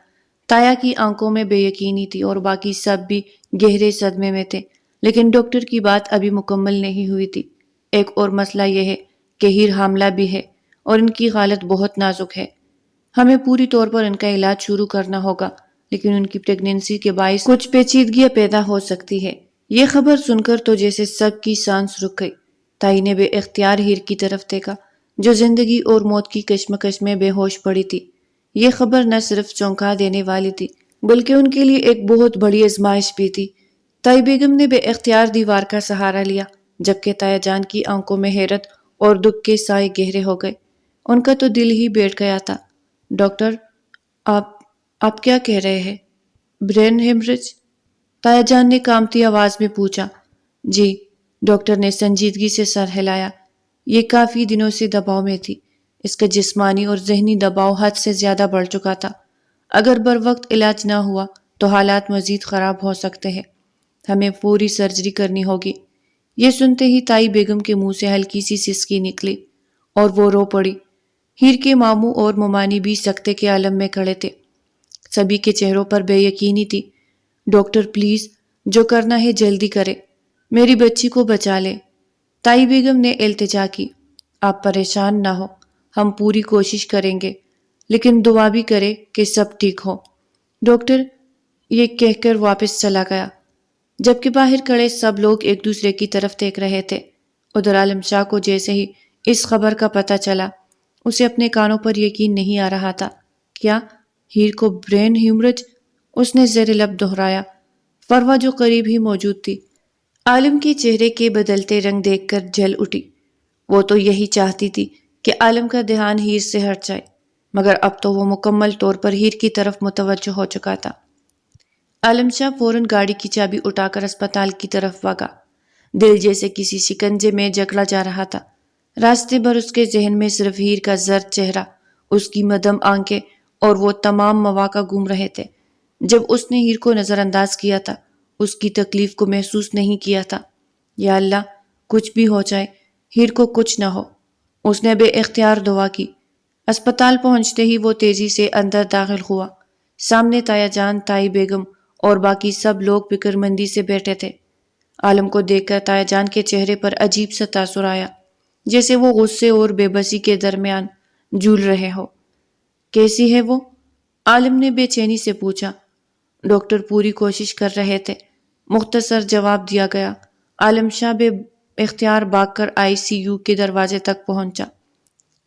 تایا کی آنکھوں میں بے یقینی تھی اور باقی سب بھی گہرے صدمے میں تھے، لیکن ڈاکٹر کی بات ابھی مکمل نہیں ہوئی تھی۔ ایک اور مسئلہ یہ ہے کہ ہیر حاملہ بھی ہے اور ان کی حالت بہت نازک ہے۔ ہمیں پوری طور پر ان کا علاج شروع کرنا ہوگا، لیکن ان کی پریگنینسی کے باعث کچھ پیچیدگیاں پیدا ہو سکتی ہے۔ یہ خبر سن کر تو جیسے سب کی سانس رک گئی۔ تائی نے بے اختیار ہیر کی طرف دیکھا، جو زندگی اور موت کی کشمکش میں بے ہوش پڑی تھی۔ یہ خبر نہ صرف چونکا دینے والی تھی، بلکہ ان کے لیے ایک بہت بڑی آزمائش بھی تھی۔ تائی بیگم نے بے اختیار دیوار کا سہارا لیا، جبکہ تایا جان کی آنکھوں میں حیرت اور دکھ کے سائے گہرے ہو گئے۔ ان کا تو دل ہی بیٹھ گیا تھا۔ ڈاکٹر، آپ کیا کہہ رہے ہیں؟ Brain haemorrhage? تایا جان نے کانپتی آواز میں پوچھا۔ جی، ڈاکٹر نے سنجیدگی سے سر ہلایا۔ یہ کافی دنوں سے دباؤ میں تھی۔ اس کا جسمانی اور ذہنی دباؤ حد سے زیادہ بڑھ چکا تھا۔ اگر بروقت علاج نہ ہوا تو حالات مزید خراب ہو سکتے ہیں۔ ہمیں فوری سرجری کرنی ہوگی۔ یہ سنتے ہی تائی بیگم کے منہ سے ہلکی سی سسکی نکلی اور وہ رو پڑی۔ ہیر کے ماموں اور ممانی بھی سکتے کے عالم میں کھڑے تھے۔ سبھی کے چہروں پر بے یقینی تھی۔ ڈاکٹر پلیز، جو کرنا ہے جلدی کرے، میری بچی کو بچا لے۔ تائی بیگم نے التجا کی۔ آپ پریشان نہ ہو، ہم پوری کوشش کریں گے، لیکن دعا بھی کرے کہ سب ٹھیک ہو۔ ڈاکٹر یہ کہہ کر واپس چلا گیا، جبکہ باہر کھڑے سب لوگ ایک دوسرے کی طرف دیکھ رہے تھے۔ ادھر عالم شاہ کو جیسے ہی اس خبر کا پتہ چلا، اسے اپنے کانوں پر یقین نہیں آ رہا تھا۔ کیا ہیر کو برین ہیمرج؟ اس نے زیر لب دہرایا۔ فروا جو قریب ہی موجود تھی، عالم کے چہرے کے بدلتے رنگ دیکھ کر جل اٹھی۔ وہ تو یہی چاہتی تھی کہ عالم کا دھیان ہیر سے ہٹ جائے، مگر اب تو وہ مکمل طور پر ہیر کی طرف متوجہ ہو چکا تھا۔ عالم شاہ فوراً گاڑی کی چابی اٹھا کر اسپتال کی طرف بھاگا۔ دل جیسے کسی شکنجے میں جکڑا جا رہا تھا۔ راستے بھر اس کے ذہن میں صرف ہیر کا زرد چہرہ، اس کی مدھم آنکھیں اور وہ تمام مواقع گھوم رہے تھے جب اس نے ہیر کو نظر انداز کیا تھا، اس کی تکلیف کو محسوس نہیں کیا تھا۔ یا اللہ، کچھ بھی ہو جائے، ہیر کو کچھ نہ ہو۔ اس نے بے اختیار دعا کی۔ اسپتال پہنچتے ہی وہ تیزی سے اندر داخل ہوا۔ سامنے تایا جان، تائی بیگم اور باقی سب لوگ فکر مندی سے بیٹھے تھے۔ عالم کو دیکھ کر تایا جان کے چہرے پر عجیب سا تاثر آیا۔ جیسے وہ غصے اور بے بسی کے درمیان جھول رہے ہو۔ کیسی ہے وہ؟ عالم نے بے چینی سے پوچھا۔ ڈاکٹر پوری کوشش کر رہے تھے۔ مختصر جواب دیا گیا۔ عالم شاہ بے اختیار بھاگ کر ICU کے دروازے تک پہنچا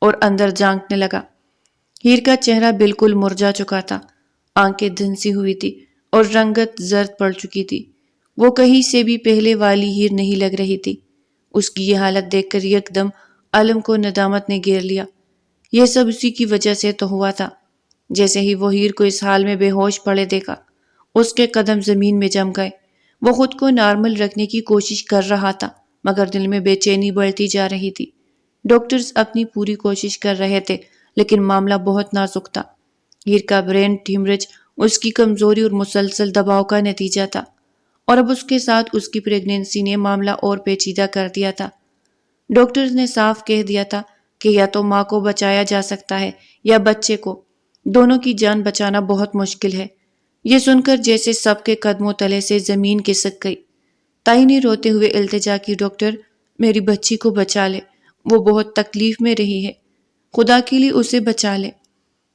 اور اندر جھانکنے لگا۔ ہیر کا چہرہ بالکل مرجھا چکا تھا، آنکھیں دھنسی ہوئی تھی اور رنگت زرد پڑ چکی تھی۔ وہ کہیں سے بھی پہلے والی ہیر نہیں لگ رہی تھی۔ اس کی یہ حالت دیکھ کر یک دم عالم کو ندامت نے گھیر لیا۔ یہ سب اسی کی وجہ سے تو ہوا تھا۔ جیسے ہی وہ ہیر کو اس حال میں بے ہوش پڑے دیکھا، اس کے قدم زمین میں جم گئے۔ وہ خود کو نارمل رکھنے کی کوشش کر رہا تھا، مگر دل میں بے چینی بڑھتی جا رہی تھی۔ ڈاکٹرز اپنی پوری کوشش کر رہے تھے، لیکن معاملہ بہت نازک تھا۔ ہیر کا برین ہیمریج اس کی کمزوری اور مسلسل دباؤ کا نتیجہ تھا، اور اب اس کے ساتھ اس کی پریگنینسی نے معاملہ اور پیچیدہ کر دیا تھا۔ ڈاکٹرز نے صاف کہہ دیا تھا کہ یا تو ماں کو بچایا جا سکتا ہے یا بچے کو، دونوں کی جان بچانا بہت مشکل ہے۔ یہ سن کر جیسے سب کے قدموں تلے سے زمین کھسک گئی۔ تائی نے روتے ہوئے التجا کی، ڈاکٹر میری بچی کو بچا لے، وہ بہت تکلیف میں رہی ہے، خدا کے لیے اسے بچا لے۔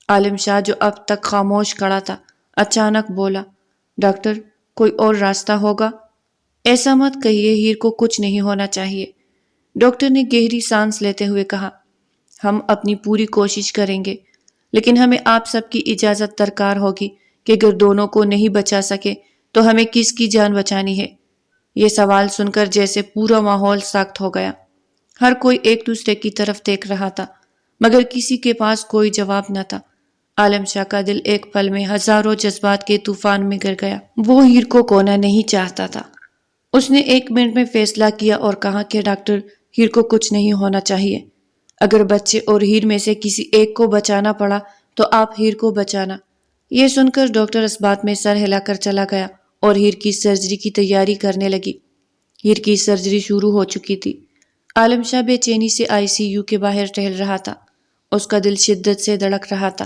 عالم شاہ جو اب تک خاموش کھڑا تھا اچانک بولا، ڈاکٹر کوئی اور راستہ ہوگا؟ ایسا مت کہیے، ہیر کو کچھ نہیں ہونا چاہیے۔ ڈاکٹر نے گہری سانس لیتے ہوئے کہا، ہم اپنی پوری کوشش کریں گے، لیکن ہمیں آپ سب کی اجازت درکار ہوگی کہ اگر دونوں کو نہیں بچا سکے تو ہمیں کس کی جان بچانی ہے؟ یہ سوال سن کر جیسے پورا ماحول سخت ہو گیا۔ ہر کوئی ایک دوسرے کی طرف دیکھ رہا تھا، مگر کسی کے پاس کوئی جواب نہ تھا۔ عالم شاہ کا دل ایک پل میں ہزاروں جذبات کے طوفان میں گر گیا۔ وہ ہیر کو کھونا نہیں چاہتا تھا۔ اس نے 1 منٹ میں فیصلہ کیا اور کہا کہ ڈاکٹر ہیر کو کچھ نہیں ہونا چاہیے۔ اگر بچے اور ہیر میں سے کسی ایک کو بچانا پڑا تو آپ ہیر کو بچانا۔ یہ سن کر ڈاکٹر اس بات میں سر ہلا کر چلا گیا اور ہیر کی سرجری کی تیاری کرنے لگی۔ ہیر کی سرجری شروع ہو چکی تھی۔ عالم شاہ بے چینی سے ICU کے باہر ٹہل رہا تھا۔ اس کا دل شدت سے دھڑک رہا تھا،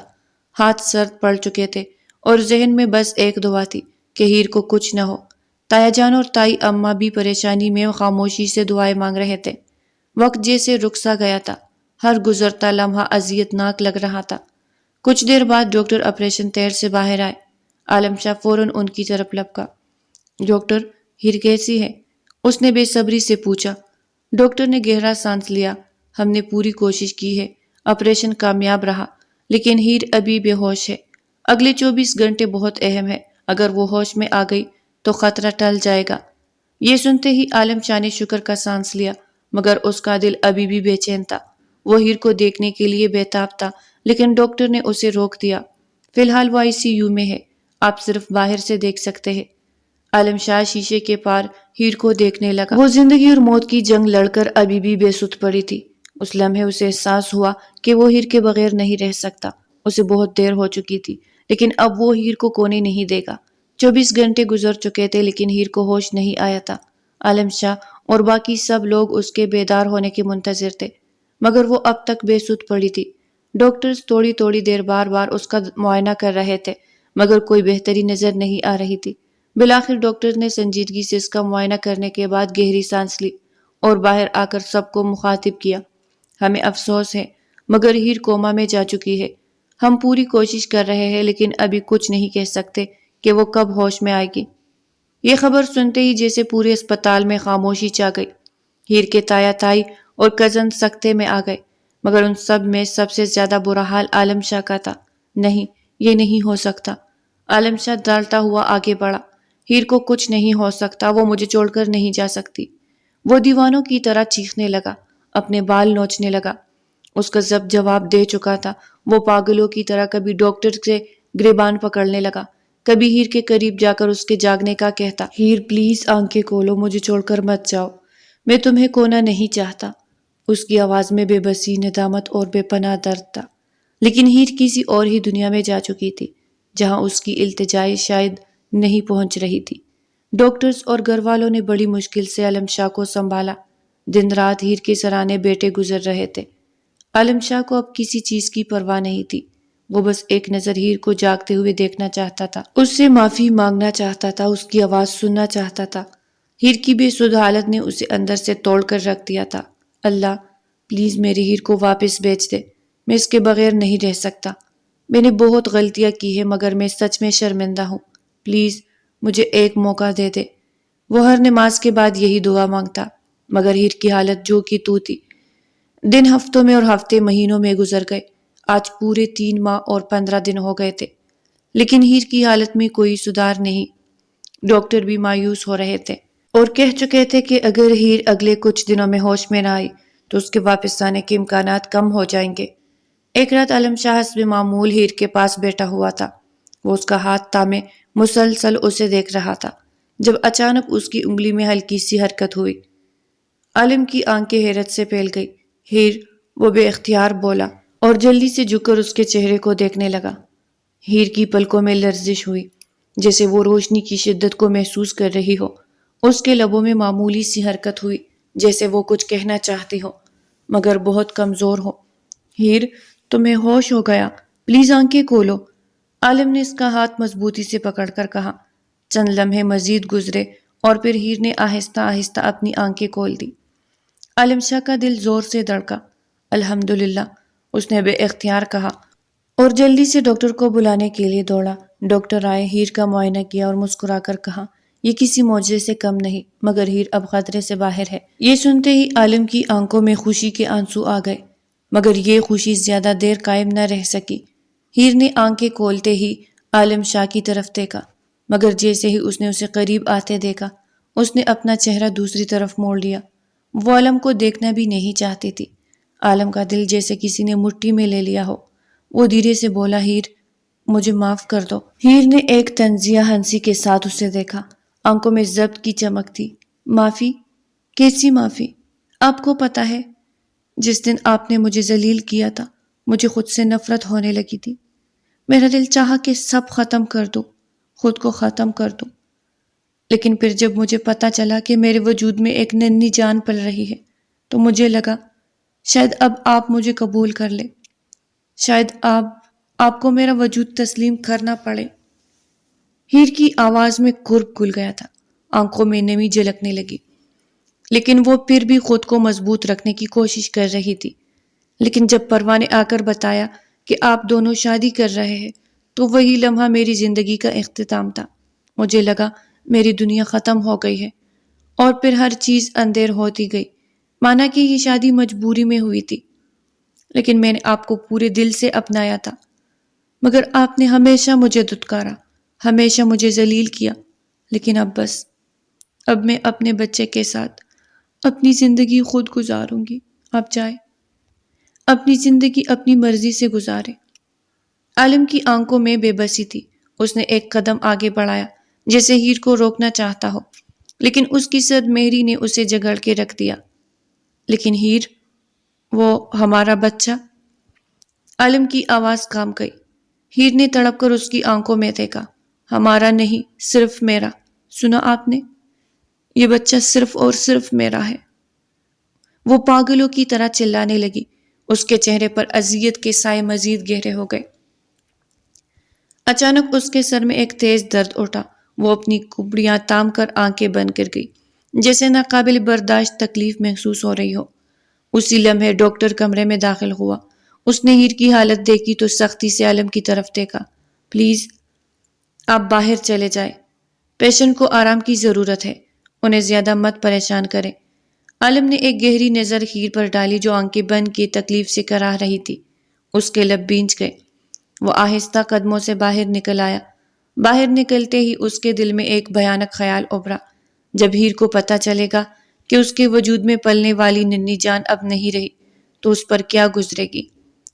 ہاتھ سرد پڑ چکے تھے اور ذہن میں بس ایک دعا تھی کہ ہیر کو کچھ نہ ہو۔ تایا جان اور تائی اماں بھی پریشانی میں خاموشی سے دعائیں مانگ رہے تھے۔ وقت جیسے رک سا گیا تھا، ہر گزرتا لمحہ اذیت ناک لگ رہا تھا۔ کچھ دیر بعد ڈاکٹر آپریشن تھیٹر سے باہر آئے۔ عالم شاہ فوراً ان کی طرف لپکا۔ ڈاکٹر ہیر کیسی ہے؟ اس نے بے صبری سے پوچھا۔ ڈاکٹر نے گہرا سانس لیا۔ ہم نے پوری کوشش کی ہے، آپریشن کامیاب رہا، لیکن ہیر ابھی بے ہوش ہے۔ اگلے 24 گھنٹے بہت اہم ہے، اگر وہ ہوش میں آ گئی تو خطرہ ٹل جائے گا۔ یہ سنتے ہی عالم شاہ نے شکر کا سانس لیا، مگر اس کا دل ابھی بھی بے چین تھا۔ وہ ہیر کو دیکھنے کے لیے بےتاب تھا، لیکن ڈاکٹر نے اسے روک دیا۔ فی الحال وہ ICU میں ہے، آپ صرف باہر سے دیکھ سکتے ہیں۔ عالم شاہ شیشے کے پار ہیر کو دیکھنے لگا۔ وہ زندگی اور موت کی جنگ لڑ کر ابھی بھی بے سدھ پڑی تھی۔ اس لمحے اسے احساس ہوا کہ وہ ہیر کے بغیر نہیں رہ سکتا۔ اسے بہت دیر ہو چکی تھی، لیکن اب وہ ہیر کو کھونے نہیں دے گا۔ 24 گھنٹے گزر چکے تھے، لیکن ہیر کو ہوش نہیں آیا تھا۔ عالم شاہ اور باقی سب لوگ اس کے بیدار ہونے کے منتظر تھے، مگر وہ اب تک بے سدھ پڑی تھی۔ ڈاکٹرز تھوڑی تھوڑی دیر بار بار اس کا معائنہ کر رہے تھے، مگر کوئی بہتری نظر نہیں آ رہی تھی۔ بالآخر ڈاکٹر نے سنجیدگی سے اس کا معائنہ کرنے کے بعد گہری سانس لی اور باہر آ کر سب کو مخاطب کیا۔ ہمیں افسوس ہے، مگر ہیر کوما میں جا چکی ہے۔ ہم پوری کوشش کر رہے ہیں، لیکن ابھی کچھ نہیں کہہ سکتے کہ وہ کب ہوش میں آئے گی۔ یہ خبر سنتے ہی جیسے پورے اسپتال میں خاموشی چھا گئی۔ ہیر کے تایا تائی اور کزن سکتے میں آ گئے، مگر ان سب میں سب سے زیادہ برا حال عالم شاہ کا تھا۔ نہیں، یہ نہیں ہو سکتا۔ عالم شاہ ڈالتا ہوا آگے بڑھا۔ ہیر کو کچھ نہیں ہو سکتا، وہ مجھے چھوڑ کر نہیں جا سکتی۔ وہ دیوانوں کی طرح چیخنے لگا، اپنے بال نوچنے لگا۔ اس کا ضبط جواب دے چکا تھا۔ وہ پاگلوں کی طرح کبھی ڈاکٹر سے گریبان پکڑنے لگا، کبھی ہیر کے قریب جا کر اس کے جاگنے کا کہتا، ہیر پلیز آنکھیں کھولو، مجھے چھوڑ کر مت جاؤ، میں تمہیں کھونا نہیں چاہتا۔ اس کی آواز میں بے بسی، ندامت اور بے پناہ درد تھا، لیکن ہیر کسی اور ہی دنیا میں جا چکی تھی، جہاں اس کی التجائیں شاید نہیں پہنچ رہی تھی۔ ڈاکٹرز اور گھر والوں نے بڑی مشکل سے عالم شاہ کو سنبھالا۔ دن رات ہیر کے سرانے بیٹے گزر رہے تھے۔ عالم شاہ کو اب کسی چیز کی پرواہ نہیں تھی۔ وہ بس ایک نظر ہیر کو جاگتے ہوئے دیکھنا چاہتا تھا، اس سے معافی مانگنا چاہتا تھا، اس کی آواز سننا چاہتا تھا۔ ہیر کی بے سدھ حالت نے اسے اندر سے توڑ کر رکھ دیا تھا۔ اللہ، پلیز میری ہیر کو واپس بھیج دے، میں اس کے بغیر نہیں رہ سکتا۔ میں نے بہت غلطیاں کی ہے مگر میں سچ میں شرمندہ ہوں، پلیز مجھے ایک موقع دے دے۔ وہ ہر نماز کے بعد یہی دعا مانگتا، مگر ہیر کی حالت جو کی تو تھی۔ دن ہفتوں میں اور ہفتے مہینوں میں گزر گئے، آج پورے 3 ماہ اور 15 دن ہو گئے تھے، لیکن ہیر کی حالت میں کوئی سدھار نہیں۔ ڈاکٹر بھی مایوس ہو رہے تھے اور کہہ چکے تھے کہ اگر ہیر اگلے کچھ دنوں میں ہوش میں نہ آئی تو اس کے واپس آنے کے امکانات کم ہو جائیں گے۔ ایک رات عالم شاہ حسب معمول ہیر کے پاس بیٹھا ہوا تھا، وہ اس کا ہاتھ تھامے مسلسل اسے دیکھ رہا تھا، جب اچانک اس کی انگلی میں ہلکی سی حرکت ہوئی۔ عالم کی آنکھیں حیرت سے پھیل گئی۔ ہیر، وہ بے اختیار بولا اور جلدی سے جھک کر اس کے چہرے کو دیکھنے لگا۔ ہیر کی پلکوں میں لرزش ہوئی، جیسے وہ روشنی کی شدت کو محسوس کر رہی ہو۔ اس کے لبوں میں معمولی سی حرکت ہوئی، جیسے وہ کچھ کہنا چاہتی ہو مگر بہت کمزور ہو۔ ہیر، تمہیں ہوش ہو گیا، پلیز آنکھیں کھولو، عالم نے اس کا ہاتھ مضبوطی سے پکڑ کر کہا۔ چند لمحے مزید گزرے اور پھر ہیر نے آہستہ آہستہ اپنی آنکھیں کھول دی۔ عالم شاہ کا دل زور سے دھڑکا۔ الحمدللہ، اس نے بے اختیار کہا اور جلدی سے ڈاکٹر کو بلانے کے لیے دوڑا۔ ڈاکٹر آئے، ہیر کا معائنہ کیا اور مسکرا کر کہا، یہ کسی معجزے سے کم نہیں، مگر ہیر اب خطرے سے باہر ہے۔ یہ سنتے ہی عالم کی آنکھوں میں خوشی کے آنسو آ گئے، مگر یہ خوشی زیادہ دیر قائم نہ رہ سکی۔ ہیر نے آنکھیں کھولتے ہی عالم شاہ کی طرف دیکھا، مگر جیسے ہی اس نے اسے قریب آتے دیکھا، اس نے اپنا چہرہ دوسری طرف موڑ لیا۔ وہ عالم کو دیکھنا بھی نہیں چاہتی تھی۔ عالم کا دل جیسے کسی نے مٹھی میں لے لیا ہو۔ وہ دھیرے سے بولا، ہیر، مجھے معاف کر دو۔ ہیر نے ایک طنزیہ ہنسی کے ساتھ اسے دیکھا، آنکھوں میں ضبط کی چمک تھی۔ معافی؟ کیسی معافی؟ آپ کو پتہ ہے، جس دن آپ نے مجھے ذلیل کیا تھا، مجھے خود سے نفرت ہونے لگی تھی۔ میرا دل چاہا کہ سب ختم کر دوں، خود کو ختم کر دوں، لیکن پھر جب مجھے پتا چلا کہ میرے وجود میں ایک ننھی جان پل رہی ہے تو مجھے لگا شاید اب آپ مجھے قبول کر لیں، شاید آپ کو میرا وجود تسلیم کرنا پڑے۔ ہیر کی آواز میں کرب گھل گیا تھا، آنکھوں میں نمی جھلکنے لگی، لیکن وہ پھر بھی خود کو مضبوط رکھنے کی کوشش کر رہی تھی۔ لیکن جب پروان نے آ کر بتایا کہ آپ دونوں شادی کر رہے ہیں تو وہی لمحہ میری زندگی کا اختتام تھا۔ مجھے لگا میری دنیا ختم ہو گئی ہے اور پھر ہر چیز اندھیر ہوتی گئی، مانا کہ یہ شادی مجبوری میں ہوئی تھی، لیکن میں نے آپ کو پورے دل سے اپنایا تھا، مگر آپ نے ہمیشہ مجھے دھتکارا، ہمیشہ مجھے ذلیل کیا۔ لیکن اب بس، اب میں اپنے بچے کے ساتھ اپنی زندگی خود گزاروں گی۔ آپ جائیں، اپنی زندگی اپنی مرضی سے گزارے۔ عالم کی آنکھوں میں بے بسی تھی، اس نے ایک قدم آگے بڑھایا جیسے ہیر کو روکنا چاہتا ہو، لیکن اس کی صد مہری نے اسے جگڑ کے رکھ دیا۔ لیکن ہیر، وہ ہمارا بچہ؟ عالم کی آواز کام گئی۔ ہیر نے تڑپ کر اس کی آنکھوں میں دیکھا۔ ہمارا نہیں، صرف میرا، سنا آپ نے؟ یہ بچہ صرف اور صرف میرا ہے۔ وہ پاگلوں کی طرح چلانے لگی، اس کے چہرے پر اذیت کے سائے مزید گہرے ہو گئے۔ اچانک اس کے سر میں ایک تیز درد اٹھا، وہ اپنی کھپڑیاں تام کر آنکھیں بند کر گئی، جیسے ناقابل برداشت تکلیف محسوس ہو رہی ہو۔ اسی لمحے ڈاکٹر کمرے میں داخل ہوا۔ اس نے ہیر کی حالت دیکھی تو سختی سے عالم کی طرف دیکھا۔ پلیز، آپ باہر چلے جائیں، پیشنٹ کو آرام کی ضرورت ہے، انہیں زیادہ مت پریشان کریں۔ عالم نے ایک گہری نظر ہیر پر ڈالی جو آنکھیں بند کیے تکلیف سے کراہ رہی تھی۔ اس کے لب بھینچ گئے، وہ آہستہ قدموں سے باہر نکل آیا۔ باہر نکلتے ہی اس کے دل میں ایک بھیانک خیال ابھرا، جب ہیر کو پتہ چلے گا کہ اس کے وجود میں پلنے والی ننھی جان اب نہیں رہی تو اس پر کیا گزرے گی۔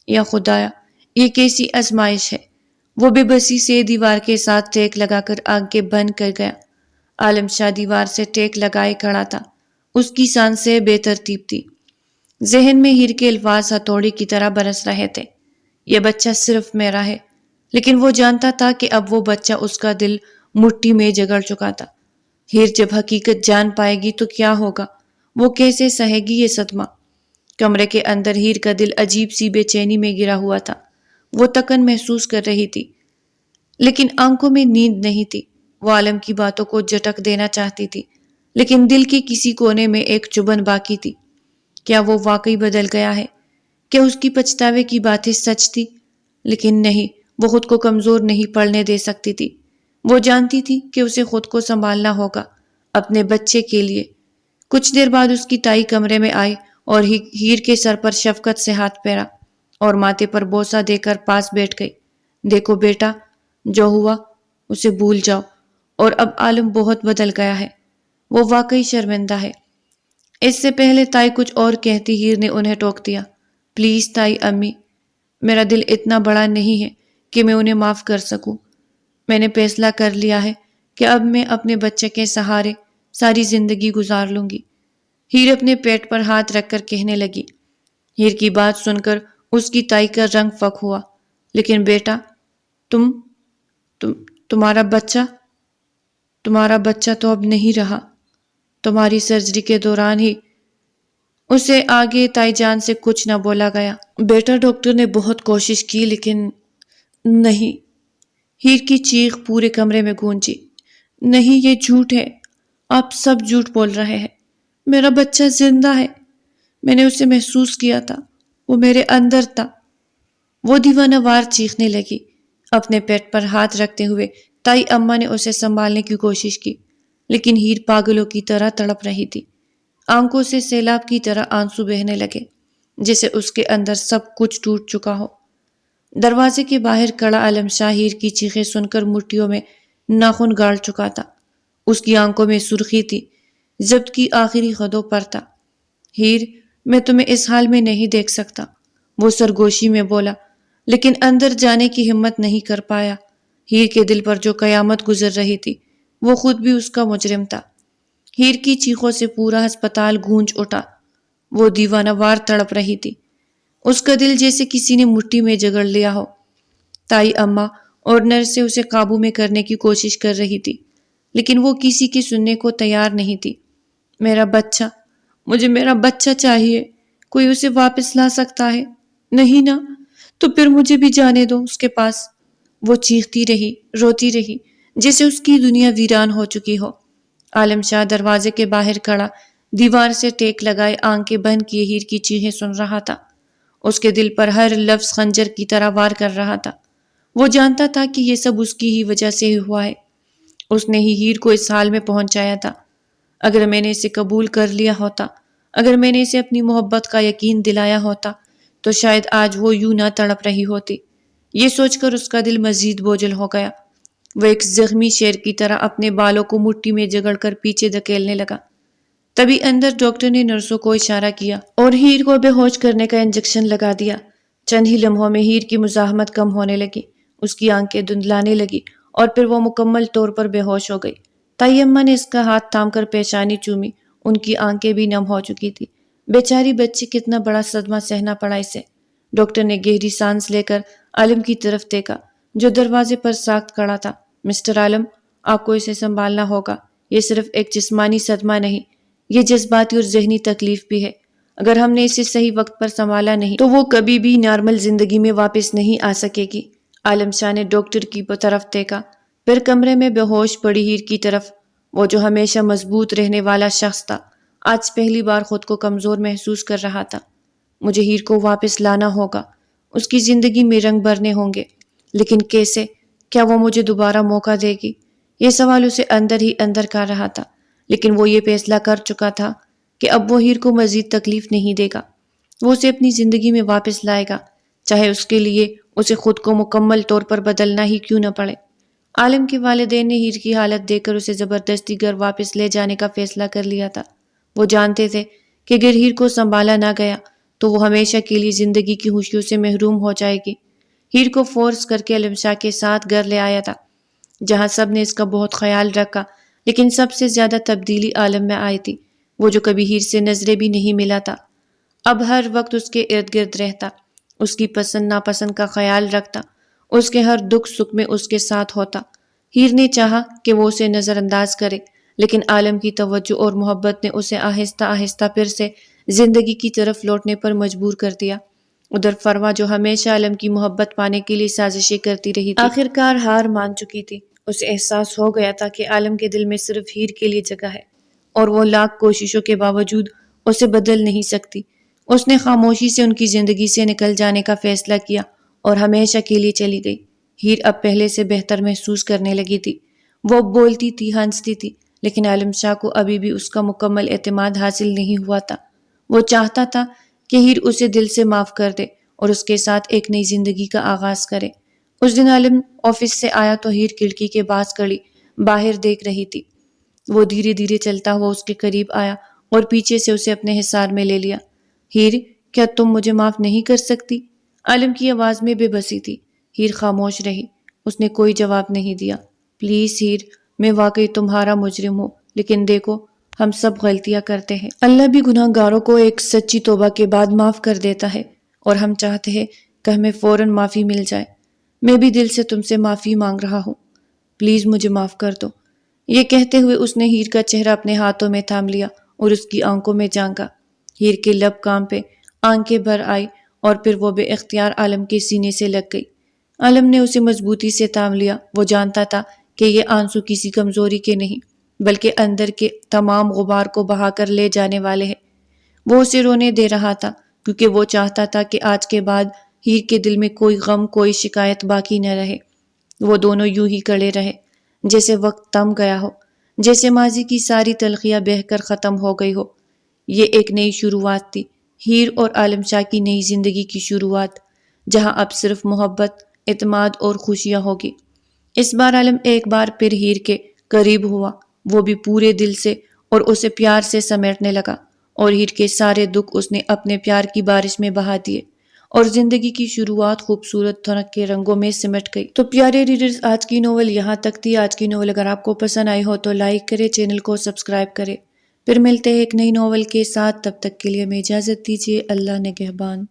یا خدایا، یہ کیسی آزمائش ہے۔ وہ بے بسی سے دیوار کے ساتھ ٹیک لگا کر آنکھیں بند کر گیا۔ عالم شاہ دیوار سے ٹیک لگائے کھڑا تھا، اس کی سانسیں بے ترتیب تھی۔ ذہن میں ہیر کے الفاظ ہتھوڑی کی طرح برس رہے تھے، یہ بچہ صرف میرا ہے، لیکن وہ جانتا تھا کہ اب وہ بچہ اس کا دل مٹھی میں جگڑ چکا تھا۔ ہیر جب حقیقت جان پائے گی تو کیا ہوگا، وہ کیسے سہے گی یہ صدمہ۔ کمرے کے اندر ہیر کا دل عجیب سی بے چینی میں گرا ہوا تھا، وہ تکن محسوس کر رہی تھی، لیکن آنکھوں میں نیند نہیں تھی۔ وہ عالم کی باتوں کو جھٹک دینا چاہتی تھی، لیکن دل کے کسی کونے میں ایک چبھن باقی تھی۔ کیا وہ واقعی بدل گیا ہے؟ کیا اس کی پچھتاوے کی باتیں سچ تھی؟ لیکن نہیں، وہ خود کو کمزور نہیں پڑنے دے سکتی تھی۔ وہ جانتی تھی کہ اسے خود کو سنبھالنا ہوگا اپنے بچے کے لیے۔ کچھ دیر بعد اس کی تائی کمرے میں آئی اور ہیر کے سر پر شفقت سے ہاتھ پھیرا اور ماتھے پر بوسہ دے کر پاس بیٹھ گئی۔ دیکھو بیٹا، جو ہوا اسے بھول جاؤ، اور اب عالم بہت بدل گیا ہے، وہ واقعی شرمندہ ہے۔ اس سے پہلے تائی کچھ اور کہتی، ہیر نے انہیں ٹوک دیا۔ پلیز تائی امی، میرا دل اتنا بڑا نہیں ہے کہ میں انہیں معاف کر سکوں۔ میں نے فیصلہ کر لیا ہے کہ اب میں اپنے بچے کے سہارے ساری زندگی گزار لوں گی۔ ہیر اپنے پیٹ پر ہاتھ رکھ کر کہنے لگی۔ ہیر کی بات سن کر اس کی تائی کا رنگ فک ہوا۔ لیکن بیٹا، تمہارا بچہ تو اب نہیں رہا۔ تمہاری سرجری کے دوران ہی اسے آگے تائی جان سے کچھ نہ بولا گیا۔ بیٹا، ڈاکٹر نے بہت کوشش کی لیکن نہیں۔ ہیر کی چیخ پورے کمرے میں گونجی۔ نہیں، یہ جھوٹ ہے، آپ سب جھوٹ بول رہے ہیں۔ میرا بچہ زندہ ہے، میں نے اسے محسوس کیا تھا، وہ میرے اندر تھا۔ وہ دیوانہ وار چیخنے لگی۔ اپنے پیٹ پر ہاتھ رکھتے ہوئے تائی اماں نے اسے سنبھالنے کی کوشش کی، لیکن ہیر پاگلوں کی طرح تڑپ رہی تھی۔ آنکھوں سے سیلاب کی طرح آنسو بہنے لگے، جیسے اس کے اندر سب کچھ ٹوٹ چکا ہو۔ دروازے کے باہر کھڑا عالم شاہ ہیر کی چیخیں سن کر مٹھیوں میں ناخن گاڑ چکا تھا۔ اس کی آنکھوں میں سرخی تھی، ضبط کی آخری حدوں پر تھا۔ ہیر، میں تمہیں اس حال میں نہیں دیکھ سکتا، وہ سرگوشی میں بولا، لیکن اندر جانے کی ہمت نہیں کر پایا۔ ہیر کے دل پر جو قیامت گزر رہی تھی، وہ خود بھی اس کا مجرم تھا۔ ہیر کی چیخوں سے پورا ہسپتال گونج اٹھا۔ وہ دیوانہ وار تڑپ رہی تھی، اس کا دل جیسے کسی نے مٹھی میں جگڑ لیا ہو۔ تائی اماں اور نرسیں اسے قابو میں کرنے کی کوشش کر رہی تھی، لیکن وہ کسی کی سننے کو تیار نہیں تھی۔ مجھے میرا بچہ چاہیے، کوئی اسے واپس لا سکتا ہے؟ نہیں نا، تو پھر مجھے بھی جانے دو اس کے پاس۔ وہ چیختی رہی، روتی رہی، جیسے اس کی دنیا ویران ہو چکی ہو۔ عالم شاہ دروازے کے باہر کھڑا، دیوار سے ٹیک لگائے آنکھیں بند کیے ہیر کی چیخیں سن رہا تھا۔ اس کے دل پر ہر لفظ خنجر کی طرح وار کر رہا تھا۔ وہ جانتا تھا کہ یہ سب اس کی ہی وجہ سے ہی ہوا ہے۔ اس نے ہی ہیر کو اس حال میں پہنچایا تھا۔ اگر میں نے اسے قبول کر لیا ہوتا، اگر میں نے اسے اپنی محبت کا یقین دلایا ہوتا، تو شاید آج وہ یوں نہ تڑپ رہی ہوتی۔ یہ سوچ کر اس کا دل مزید بوجھل ہو گیا۔ وہ ایک زخمی شیر کی طرح اپنے بالوں کو مٹھی میں جگڑ کر پیچھے دھکیلنے لگا۔ تبھی اندر ڈاکٹر نے نرسوں کو اشارہ کیا اور ہیر کو بے ہوش کرنے کا انجیکشن لگا دیا۔ چند ہی لمحوں میں ہیر کی مزاحمت کم ہونے لگی، اس کی آنکھیں دھندلانے لگی اور پھر وہ مکمل طور پر بے ہوش ہو گئی۔ تائی اماں نے اس کا ہاتھ تھام کر پیشانی چومی، ان کی آنکھیں بھی نم ہو چکی تھی۔ بیچاری بچی، کتنا بڑا صدمہ سہنا پڑا اسے۔ ڈاکٹر نے گہری سانس لے کر عالم کی طرف دیکھا، جو دروازے پر ساکت کھڑا تھا۔ مسٹر عالم، آپ کو اسے سنبھالنا ہوگا۔ یہ صرف ایک جسمانی صدمہ نہیں، یہ جذباتی اور ذہنی تکلیف بھی ہے۔ اگر ہم نے اسے صحیح وقت پر سنبھالا نہیں تو وہ کبھی بھی نارمل زندگی میں واپس نہیں آ سکے گی۔ عالم شاہ نے ڈاکٹر کی طرف دیکھا، پھر کمرے میں بے ہوش پڑی ہیر کی طرف۔ وہ جو ہمیشہ مضبوط رہنے والا شخص تھا، آج پہلی بار خود کو کمزور محسوس کر رہا تھا۔ مجھے ہیر کو واپس لانا ہوگا، اس کی زندگی میں رنگ بھرنے ہوں گے، لیکن کیسے؟ کیا وہ مجھے دوبارہ موقع دے گی؟ یہ سوال اسے اندر ہی اندر کھا رہا تھا، لیکن وہ یہ فیصلہ کر چکا تھا کہ اب وہ ہیر کو مزید تکلیف نہیں دے گا۔ وہ اسے اپنی زندگی میں واپس لائے گا، چاہے اس کے لیے اسے خود کو مکمل طور پر بدلنا ہی کیوں نہ پڑے۔ عالم کے والدین نے ہیر کی حالت دیکھ کر اسے زبردستی گھر واپس لے جانے کا فیصلہ کر لیا تھا۔ وہ جانتے تھے کہ اگر ہیر کو سنبھالا نہ گیا تو وہ ہمیشہ کے لیے زندگی کی خوشیوں سے محروم ہو جائے گی۔ ہیر کو فورس کر کے عالم شاہ کے ساتھ گھر لے آیا تھا، جہاں سب نے اس کا بہت خیال رکھا، لیکن سب سے زیادہ تبدیلی عالم میں آئی تھی۔ وہ جو کبھی ہیر سے نظریں بھی نہیں ملا تھا، اب ہر وقت اس کے ارد گرد رہتا، اس کی پسند ناپسند کا خیال رکھتا، اس کے ہر دکھ سکھ میں اس کے ساتھ ہوتا۔ ہیر نے چاہا کہ وہ اسے نظر انداز کرے، لیکن عالم کی توجہ اور محبت نے اسے آہستہ آہستہ پھر سے زندگی کی طرف لوٹنے پر مجبور کر دیا۔ ادھر فروا، جو ہمیشہ عالم کی محبت پانے کے لیے سازشیں کرتی رہی تھی، آخر کار ہار مان چکی تھی۔ اسے احساس ہو گیا تھا کہ عالم کے دل میں صرف ہیر کے لیے جگہ ہے، اور وہ لاکھ کوششوں کے باوجود اسے بدل نہیں سکتی۔ اس نے خاموشی سے ان کی زندگی سے نکل جانے کا فیصلہ کیا اور ہمیشہ کے لیے چلی گئی۔ ہیر اب پہلے سے بہتر محسوس کرنے لگی تھی۔ وہ بولتی تھی، ہنستی تھی، لیکن عالم شاہ کو ابھی بھی اس کا مکمل اعتماد حاصل نہیں ہوا تھا۔ وہ چاہتا تھا کہ ہیر اسے دل سے معاف کر دے اور اس کے ساتھ ایک نئی زندگی کا آغاز کرے۔ اس دن عالم آفس سے آیا تو ہیر کھڑکی کے پاس کھڑی باہر دیکھ رہی تھی۔ وہ دھیرے دھیرے چلتا ہوا اس کے قریب آیا اور پیچھے سے اسے اپنے حصار میں لے لیا۔ ہیر، کیا تم مجھے معاف نہیں کر سکتی؟ عالم کی آواز میں بے بسی تھی۔ ہیر خاموش رہی۔ اس نے کوئی جواب نہیں دیا۔ پلیز ہیر، میں واقعی تمہارا مجرم ہوں، لیکن دیکھو، ہم سب غلطیاں کرتے ہیں۔ اللہ بھی گناہ گاروں کو ایک سچی توبہ کے بعد معاف کر دیتا ہے، اور ہم چاہتے ہیں کہ ہمیں فوراً معافی مل جائے۔ میں بھی دل سے تم سے معافی مانگ رہا ہوں، پلیز مجھے معاف کر دو۔ یہ کہتے ہوئے اس نے ہیر کا چہرہ اپنے ہاتھوں میں تھام لیا اور اس کی آنکھوں میں جھانکا۔ ہیر کے لب کام پہ آنکھیں بھر آئی اور پھر وہ بے اختیار عالم کے سینے سے لگ گئی۔ عالم نے اسے مضبوطی سے تھام لیا۔ وہ جانتا تھا کہ یہ آنسو کسی کمزوری کے نہیں، بلکہ اندر کے تمام غبار کو بہا کر لے جانے والے ہیں۔ وہ اسے رونے دے رہا تھا کیونکہ وہ چاہتا تھا کہ آج کے بعد ہیر کے دل میں کوئی غم، کوئی شکایت باقی نہ رہے۔ وہ دونوں یوں ہی کھڑے رہے، جیسے وقت تھم گیا ہو، جیسے ماضی کی ساری تلخیاں بہہ کر ختم ہو گئی ہو۔ یہ ایک نئی شروعات تھی، ہیر اور عالم شاہ کی نئی زندگی کی شروعات، جہاں اب صرف محبت، اعتماد اور خوشیاں ہوگی۔ اس بار عالم ایک بار پھر ہیر کے قریب ہوا، وہ بھی پورے دل سے، اور اسے پیار سے سمیٹنے لگا، اور ہیر کے سارے دکھ اس نے اپنے پیار کی بارش میں بہا دیے، اور زندگی کی شروعات خوبصورت تھنک کے رنگوں میں سمٹ گئی۔ تو پیارے ریڈرز، آج کی ناول یہاں تک تھی۔ آج کی ناول اگر آپ کو پسند آئی ہو تو لائک کرے، چینل کو سبسکرائب کرے۔ پھر ملتے ہیں ایک نئی ناول کے ساتھ، تب تک کے لیے ہمیں اجازت دیجیے۔ اللہ نگہبان۔